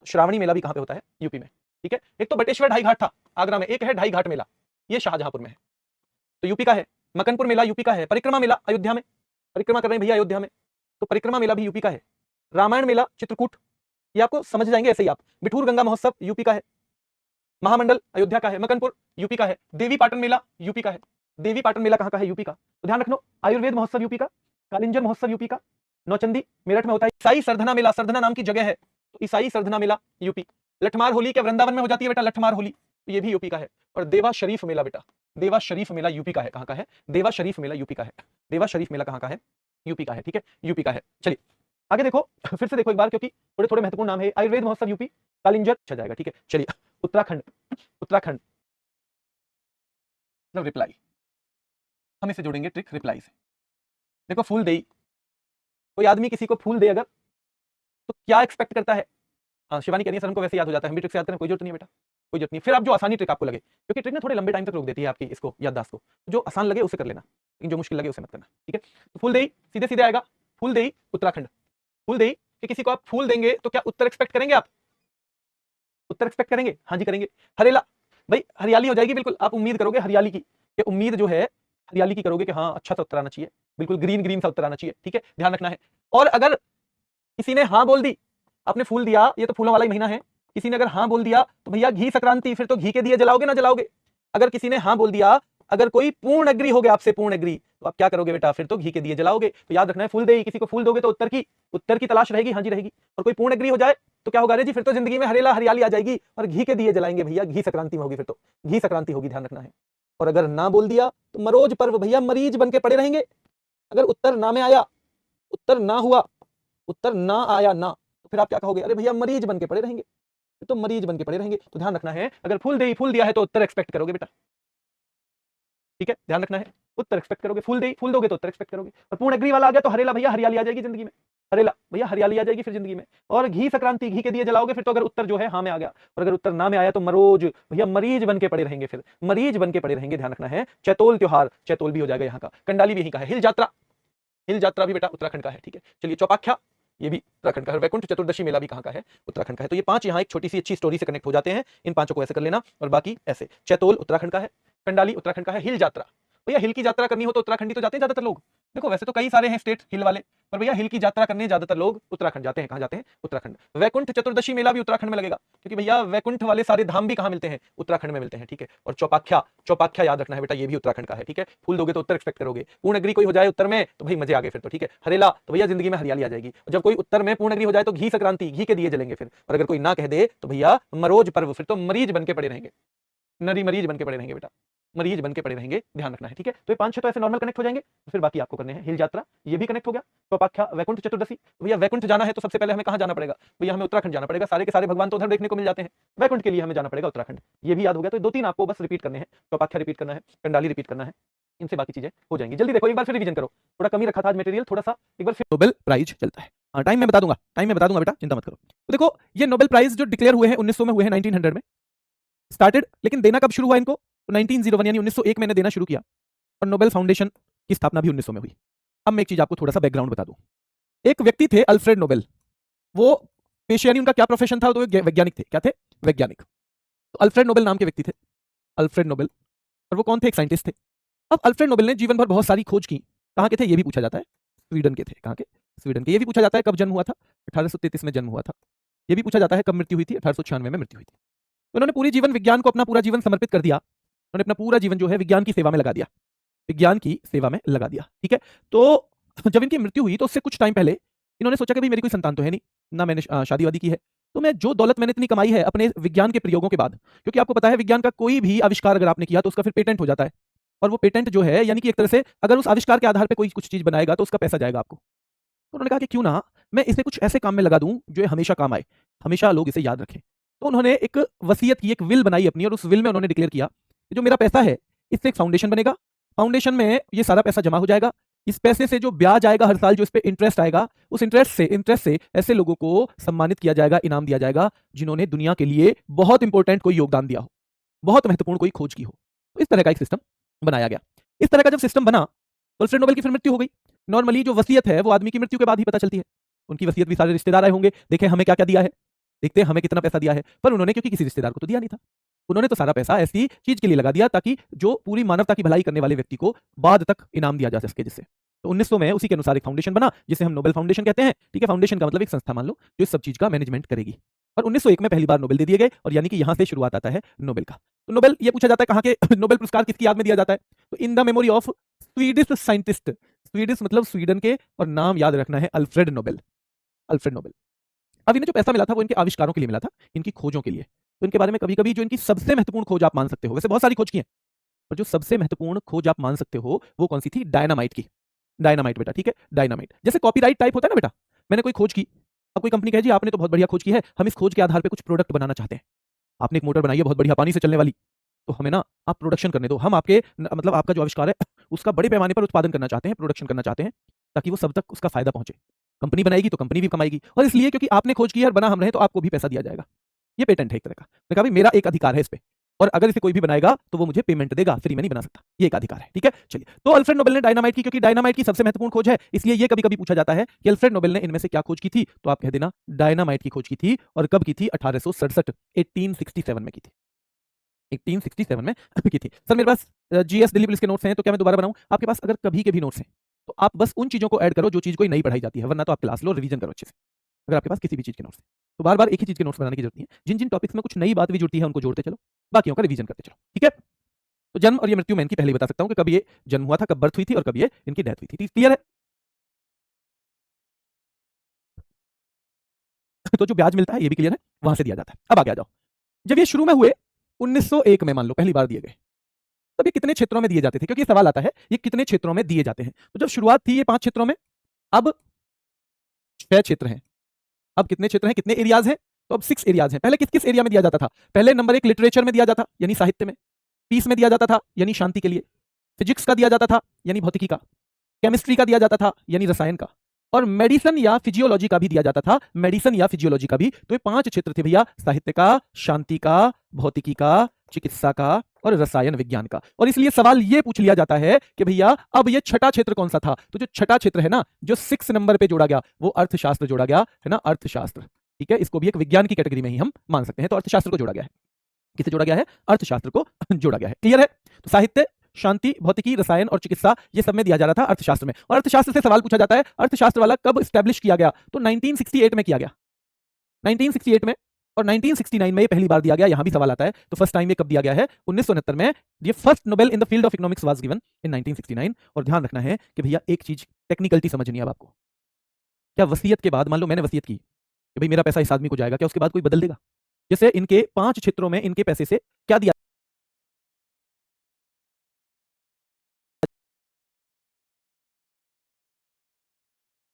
श्रावणी मेला भी कहां पे होता है? यूपी में, ठीक है। एक तो बटेश्वर ढाई घाट था आगरा में, एक है ढाई घाट मेला, ये शाहजहांपुर में है, तो यूपी का है। मकनपुर मेला यूपी का है। परिक्रमा मेला अयोध्या में, परिक्रमा कर रहे हैं भैया अयोध्या में, तो परिक्रमा मेला भी यूपी का है। रामायण मेला चित्रकूट, ये आपको समझ जाएंगे ऐसे ही आप। बिठूर गंगा महोत्सव यूपी का है। महामंडल अयोध्या का है। मकनपुर यूपी का है। देवी पाटन मेला यूपी का है। देवी पाटन मेला कहां का है? यूपी का। तो ध्यान रखना, आयुर्वेद महोत्सव यूपी का, कालिंजर महोत्सव यूपी का, नौचंदी मेरठ में होता है। ईसाई सरधना मेला, सरधना नाम की जगह है, तो ईसाई सरधना मेला यूपी। लठमार होली क्या वृंदावन में हो जाती है बेटा? लठमार होली, तो ये भी यूपी का है। और देवा शरीफ मेला बेटा, देवा शरीफ मेला यूपी का है। कहां का है? देवा शरीफ मेला यूपी का है। देवा शरीफ मेला कहां का है? यूपी का है, ठीक है, यूपी का है। चलिए आगे देखो, फिर से देखो एक बार, क्योंकि थोड़े थोड़े महत्वपूर्ण नाम है। आयुर्वेद महोत्सव यूपी, कालिंजर अच्छा जाएगा, ठीक है। चलिए उत्तराखंड, उत्तराखंड मतलब रिप्लाई, हम इसे जोड़ेंगे ट्रिक रिप्लाई से। देखो फूल देई, कोई आदमी किसी को फूल दे अगर, तो क्या एक्सपेक्ट करता है? हाँ शिवानी कह रही है सर हमको वैसे याद हो जाता है, हम भी ट्रिक से याद करें, कोई जरूरत नहीं है बेटा, कोई जरूरत नहीं। फिर आप जो आसानी ट्रिक आपको लगे, क्योंकि ट्रिक ना थोड़े लंबे टाइम तक रोक देती है आपकी इसको याददाश्त को, जो आसान लगे उसे कर लेना, लेकिन जो मुश्किल लगे उसे मत करना, ठीक है। तो फूल देई सीधे सीधे आएगा, फूल देई उत्तराखंड। फूल देई कि किसी को आप फूल देंगे तो क्या उत्तर एक्सपेक्ट करेंगे? आप उत्तर एक्सपेक्ट करेंगे? हाँ जी करेंगे। हरेला, भाई हरियाली हो जाएगी बिल्कुल, आप उम्मीद करोगे हरियाली की, कि उम्मीद जो है हरियाली की करोगे कि हाँ अच्छा सा उत्तर आना चाहिए, बिल्कुल ग्रीन ग्रीन सा उत्तर आना चाहिए, ठीक है, ध्यान रखना है। और अगर किसी ने हाँ बोल दी, आपने फूल दिया, ये तो फूलों वाला ही महीना है, किसी ने अगर हाँ बोल दिया तो भैया घी संक्रांति, फिर तो घी के दिए जलाओगे ना जलाओगे। अगर किसी ने हाँ बोल दिया अगर कोई पूर्ण एग्री हो गया आपसे, पूर्ण एग्री, तो आप क्या करोगे बेटा, फिर तो घी के दिए जलाओगे। तो याद रखना है, फूल दे, किसी को फूल दोगे तो उत्तर की तलाश रहेगी, हाँ जी रहेगी। और कोई पूर्ण एग्री हो जाए तो क्या होगा रे जी, फिर तो जिंदगी में हरेला हरियाली आ जाएगी और घी के दिए जलाएंगे भैया, घी संक्रांति में होगी, फिर तो घी संक्रांति होगी, ध्यान रखना है। और अगर ना बोल दिया तो मरोज पर्व भैया, मरीज बन के पड़े रहेंगे। अगर उत्तर ना में आया, उत्तर ना हुआ, उत्तर ना आया ना, तो फिर आप क्या कहोगे, अरे भैया मरीज बन के पड़े रहेंगे, तो मरीज बन के पड़े रहेंगे। तो ध्यान रखना है, अगर फूल दिया है तो उत्तर एक्सपेक्ट करोगे बेटा, ठीक है, ध्यान रखना है, उत्तर एक्सपेक्ट करोगे, फूल दोगे तो उत्तर एक्सपेक्ट करोगे। और पूर्ण एग्री वाला आ गया तो हरेला भैया हरियाली आ जाएगी जिंदगी में, हरेला भैया हरियाली आ जाएगी फिर जिंदगी में। और घी संक्रांति, घी के दिए जलाओगे, फिर तो अगर उत्तर जो है हाँ में आ गया, और अगर उत्तर ना में आया तो मरोज भैया, मरीज बन के पड़े रहेंगे, फिर मरीज बन के पड़े रहेंगे। ध्यान रखना है, चैतोल त्योहार, चैतोल भी हो जाएगा यहाँ का, कंडाली भी यहीं का है, हिल जात्रा भी बेटा उत्तराखंड का है, ठीक है। चलिए, चौपाख्या ये भी उत्तराखंड का है, वैकुंठ चतुर्दशी मेला भी कहाँ का है, उत्तराखंड का है। तो ये 5 यहाँ एक छोटी सी अच्छी स्टोरी से कनेक्ट हो जाते हैं, इन 5 को ऐसे कर लेना, और बाकी ऐसे। चैतोल उत्तराखंड का है, कंडाली उत्तराखंड का है, हिल जात्रा भैया, हिल की यात्रा करनी हो तो उत्तराखंडी तो जाते हैं ज्यादातर लोग। देखो वैसे तो कई सारे हैं स्टेट हिल वाले, पर भैया हिल की यात्रा करने ज्यादातर लोग उत्तराखंड जाते हैं। कहाँ जाते हैं, उत्तराखंड। वैकुंठ चतुर्दशी मेला भी उत्तराखंड में लगेगा, क्योंकि भैया वैकुंठ वाले सारे धाम भी कहाँ मिलते हैं, उत्तराखंड में मिलते हैं, ठीक है। और चौपाख्या याद रखना है बेटा, ये भी उत्तराखंड का है, ठीक है। फूल दोगे तो उत्तर एक्सपेक्ट करोगे, पूर्ण एग्री कोई हो जाए उत्तर में तो भाई मजे आ गए फिर तो, ठीक है। हरेला तो भैया जिंदगी में हरियाली आ जाएगी। और जब कोई उत्तर में पूर्ण एग्री हो जाए तो घी संक्रांति, घी के दिए जलेंगे फिर। और अगर कोई ना कह दे तो भैया मरोज पर्व, फिर तो मरीज बन के पड़े रहेंगे, नरी मरीज बन के पड़े रहेंगे बेटा, मरीज बन के पड़े रहेंगे, ध्यान रखना है, ठीक है। तो ये 5-6 तो ऐसे नॉर्मल कनेक्ट हो जाएंगे। तो फिर बाकी आपको करने हैं, हिल यात्रा ये भी कनेक्ट हो गया, चौपाख्या, वैकुंठ चतुर्दशी। भैया वैकुंठ जाना है तो सबसे पहले हमें कहाँ जाना पड़ेगा, भैया हमें उत्तराखंड जाना पड़ेगा, सारे के सारे भगवान तो उधर देखने को मिल जाते हैं, वैकुंठ के लिए हमें जाना पड़ेगा उत्तराखंड। ये भी याद हो गया। तो 2-3 आपको बस रिपीट करने हैं, चौपाख्या रिपीट करना है, कंडाली रिपीट करना है, इनसे बाकी चीजें हो जाएंगी। जल्दी देखो, एक बार फिर रिवीजन करो, थोड़ा कमी रखा था आज मटेरियल, थोड़ा सा एक बार फिर। नोबेल प्राइज चलता है, हाँ टाइम मैं बता दूंगा बेटा, चिंता मत करो। तो देखो ये नोबेल प्राइज जो डिक्लेयर हुए हैं 1900 में हुए हैं, 1900 में स्टार्टेड, लेकिन देना कब शुरू हुआ इनको, तो 1901 यानी 1901 मैंने देना शुरू किया, और नोबेल फाउंडेशन की स्थापना भी 1900 में हुई। अब मैं एक चीज आपको थोड़ा सा बैकग्राउंड बता दूं। एक व्यक्ति थे अल्फ्रेड नोबेल, वो पेशे यानी उनका क्या प्रोफेशन था, तो वैज्ञानिक थे। क्या थे, वैज्ञानिक। तो अल्फ्रेड नोबेल नाम के व्यक्ति थे, अल्फ्रेड नोबेल। और वो कौन थे, एक साइंटिस्ट थे। अब अल्फ्रेड नोबेल ने जीवन भर बहुत सारी खोज की। कहाँ के थे, ये भी पूछा जाता है, स्वीडन के थे। कहाँ के, स्वीडन के। ये भी पूछा जाता है कब जन्म हुआ था, 1833 में जन्म हुआ था। ये भी पूछा जाता है कब मृत्यु हुई थी, 1896 में मृत्यु हुई थी। तो उन्होंने पूरी जीवन विज्ञान को, अपना पूरा जीवन समर्पित कर दिया। उन्होंने अपना पूरा जीवन जो है विज्ञान की सेवा में लगा दिया, विज्ञान की सेवा में लगा दिया, ठीक है। तो जब इनकी मृत्यु हुई तो उससे कुछ टाइम पहले इन्होंने सोचा कि भाई मेरी कोई संतान तो है नहीं, ना मैंने शादी वादी की है, तो मैं जो दौलत मैंने इतनी कमाई है अपने विज्ञान के प्रयोगों के बाद, क्योंकि आपको पता है विज्ञान का कोई भी आविष्कार अगर आपने किया तो उसका फिर पेटेंट हो जाता है, और वो पेटेंट जो है यानी कि एक तरह से अगर उस आविष्कार के आधार पर कोई कुछ चीज बनाएगा तो उसका पैसा जाएगा आपको। तो उन्होंने कहा कि क्यों ना मैं इसे कुछ ऐसे काम में लगा दूं जो हमेशा काम आए, हमेशा लोग इसे याद रखें। तो उन्होंने एक वसीयत की, एक विल बनाई अपनी, और उस विल में उन्होंने डिक्लेयर किया कि जो मेरा पैसा है इससे एक फाउंडेशन बनेगा, फाउंडेशन में ये सारा पैसा जमा हो जाएगा, इस पैसे से जो ब्याज आएगा हर साल, जो इस पे इंटरेस्ट आएगा, उस इंटरेस्ट से ऐसे लोगों को सम्मानित किया जाएगा, इनाम दिया जाएगा जिन्होंने दुनिया के लिए बहुत इंपॉर्टेंट कोई योगदान दिया हो, बहुत महत्वपूर्ण कोई खोज की हो। तो इस तरह का एक सिस्टम बनाया गया। इस तरह का जब सिस्टम बना तो अल्फ्रेड नोबेल की फिर मृत्यु हो गई। नॉर्मली जो वसीयत है वो आदमी की मृत्यु के बाद ही पता चलती है। उनकी वसीयत भी सारे रिश्तेदार आए होंगे, देखें हमें क्या क्या दिया है, देखते हैं हमें कितना पैसा दिया है, पर उन्होंने क्योंकि किसी रिश्तेदार को तो दिया नहीं था, उन्होंने तो सारा पैसा ऐसी चीज के लिए लगा दिया ताकि जो पूरी मानवता की भलाई करने वाले व्यक्ति को बाद तक इनाम दिया जा सके, जिससे। तो 1900 में उसी के अनुसार एक फाउंडेशन बना जिसे हम नोबेल फाउंडेशन कहते हैं, ठीक है। फाउंडेशन का मतलब एक संस्था मान लो जो इस सब चीज का मैनेजमेंट करेगी। और 1901 में पहली बार नोबेल दे दिए गए, और यानी कि यहां से शुरुआत आता है नोबेल का। तो नोबेल ये पूछा जाता है कहां के नोबेल पुरस्कार किसकी याद में दिया जाता है, तो in the memory of Swedish scientist, Swedish मतलब स्वीडन के, और नाम याद रखना है अल्फ्रेड नोबेल, अल्फ्रेड नोबेल। अब इन्हें जो पैसा मिला था वो इनके आविष्कारों के लिए मिला था, इनकी खोजों के लिए। तो इनके बारे में कभी कभी जो इनकी सबसे महत्वपूर्ण खोज आप मान सकते हो, वैसे बहुत सारी खोज की है, पर जो सबसे महत्वपूर्ण खोज आप मान सकते हो वो कौन सी थी, डायनामाइट की। डायनामाइट बेटा, ठीक है, डायनामाइट। जैसे कॉपीराइट टाइप होता है ना बेटा, मैंने कोई खोज की, अब कोई कंपनी कहे जी आपने तो बहुत बढ़िया खोज की है, हम इस खोज के आधार पर कुछ प्रोडक्ट बनाना चाहते हैं। आपने एक मोटर बनाई है बहुत बढ़िया पानी से चलने वाली, तो हमें ना आप प्रोडक्शन करने दो, हम आपके मतलब आपका जो आविष्कार है उसका बड़े पैमाने पर उत्पादन करना चाहते हैं, प्रोडक्शन करना चाहते हैं, ताकि वो सब तक उसका फायदा पहुंचे। कंपनी बनाएगी तो कंपनी भी कमाएगी, और इसलिए क्योंकि आपने खोज की है और बना हम रहे तो आपको भी पैसा दिया जाएगा। ये पेटेंट है एक तरह का। मैंने कहा भाई मेरा एक अधिकार है इस पे, और अगर इसे कोई भी बनाएगा तो वो मुझे पेमेंट देगा, फ्री में नहीं बना सकता, ये एक अधिकार है, ठीक है। चलिए, तो अल्फ्रेड नोबेल ने डायनामाइट की, क्योंकि डायनामाइट की सबसे महत्वपूर्ण खोज है, इसलिए ये कभी कभी पूछा जाता है कि अल्फ्रेड नोबेल ने इनमें से क्या खोज की थी, तो आप कह देना डायनामाइट की खोज की थी। और कब की थी, 1867, 1867 में की थी, 1867 में की थी। सर मेरे पास जीएस दिल्ली पुलिस के नोट्स हैं, तो क्या मैं दोबारा बनाऊं? आपके पास अगर कभी के भी नोट्स हैं तो आप बस उन चीजों को ऐड करो जो चीज कोई नहीं पढ़ाई जाती है, वरना तो आप क्लास लो, रिवीजन करो अच्छे से। अगर आपके पास किसी भी चीज के नोट्स हैं तो बार बार एक ही चीज के नोट्स बनाने की जरूरत नहीं है, जिन जिन टॉपिक्स में कुछ नई बात भी जुड़ती है उनको जोड़ते चलो, बाकियों का रिवीजन करते चलो, ठीक है। तो जन्म और ये मृत्यु मैं इनकी पहले ही बता सकता हूं कि कब ये जन्म हुआ था, कब बर्थ हुई थी और कब ये इनकी डेथ हुई थी। क्लियर है? तो जो ब्याज मिलता है ये भी क्लियर है, वहां से दिया जाता है। अब आगे आ जाओ। जब ये शुरू में हुए 1901 में मान लो पहली बार दिए गए, तब ये कितने क्षेत्रों में दिए जाते थे? क्योंकि ये सवाल आता है ये कितने क्षेत्रों में दिए जाते हैं। तो जब शुरुआत थी ये 5 क्षेत्रों में, अब 6 क्षेत्र हैं। अब कितने क्षेत्र हैं, कितने एरियाज हैं? तो अब 6 एरियाज हैं। पहले किस किस एरिया में दिया जाता था? पहले नंबर 1 लिटरेचर में दिया जाता, यानी साहित्य में। पीस में दिया जाता था, यानी शांति के लिए। फिजिक्स का दिया जाता था, यानी भौतिकी का। केमिस्ट्री का दिया जाता था, यानी रसायन का। और मेडिसिन या फिजियोलॉजी का भी दिया जाता था, मेडिसिन या फिजियोलॉजी का भी। तो ये 5 क्षेत्र थे भैया, साहित्य का, शांति का, भौतिकी का, चिकित्सा का और रसायन विज्ञान का। और इसलिए सवाल ये पूछ लिया जाता है कि भैया अब ये छठा क्षेत्र कौन सा था? तो जो छठा क्षेत्र है ना, जो 6 नंबर पे जोड़ा गया, वो अर्थशास्त्र जोड़ा गया है ना, अर्थशास्त्र। ठीक है, इसको भी एक विज्ञान की कैटेगरी में ही हम मान सकते हैं। तो अर्थशास्त्र को जोड़ा गया है। किसे जोड़ा गया है? अर्थशास्त्र को जोड़ा गया है। क्लियर है? तो साहित्य, शांति, भौतिकी, रसायन और चिकित्सा ये सब में दिया जा रहा था अर्थशास्त्र में। और अर्थशास्त्र से सवाल पूछा जाता है अर्थशास्त्र वाला कब स्टैब्लिश किया गया? तो 1968 में किया गया, 1968 में। और 1969 में ये पहली बार दिया गया। यहां भी सवाल आता है तो फर्स्ट टाइम ये कब दिया गया है? 1969 में। ये first Nobel in the field of economics was given in 1969। और ध्यान रखना है कि भैया एक चीज टेक्निकलिटी समझनी है अब आपको। क्या वसीयत के बाद, मान लो मैंने वसीयत की कि भाई मेरा पैसा इस आदमी को जाएगा, क्या उसके बाद कोई बदल देगा? जैसे इनके 5 क्षेत्रों में इनके पैसे से क्या दिया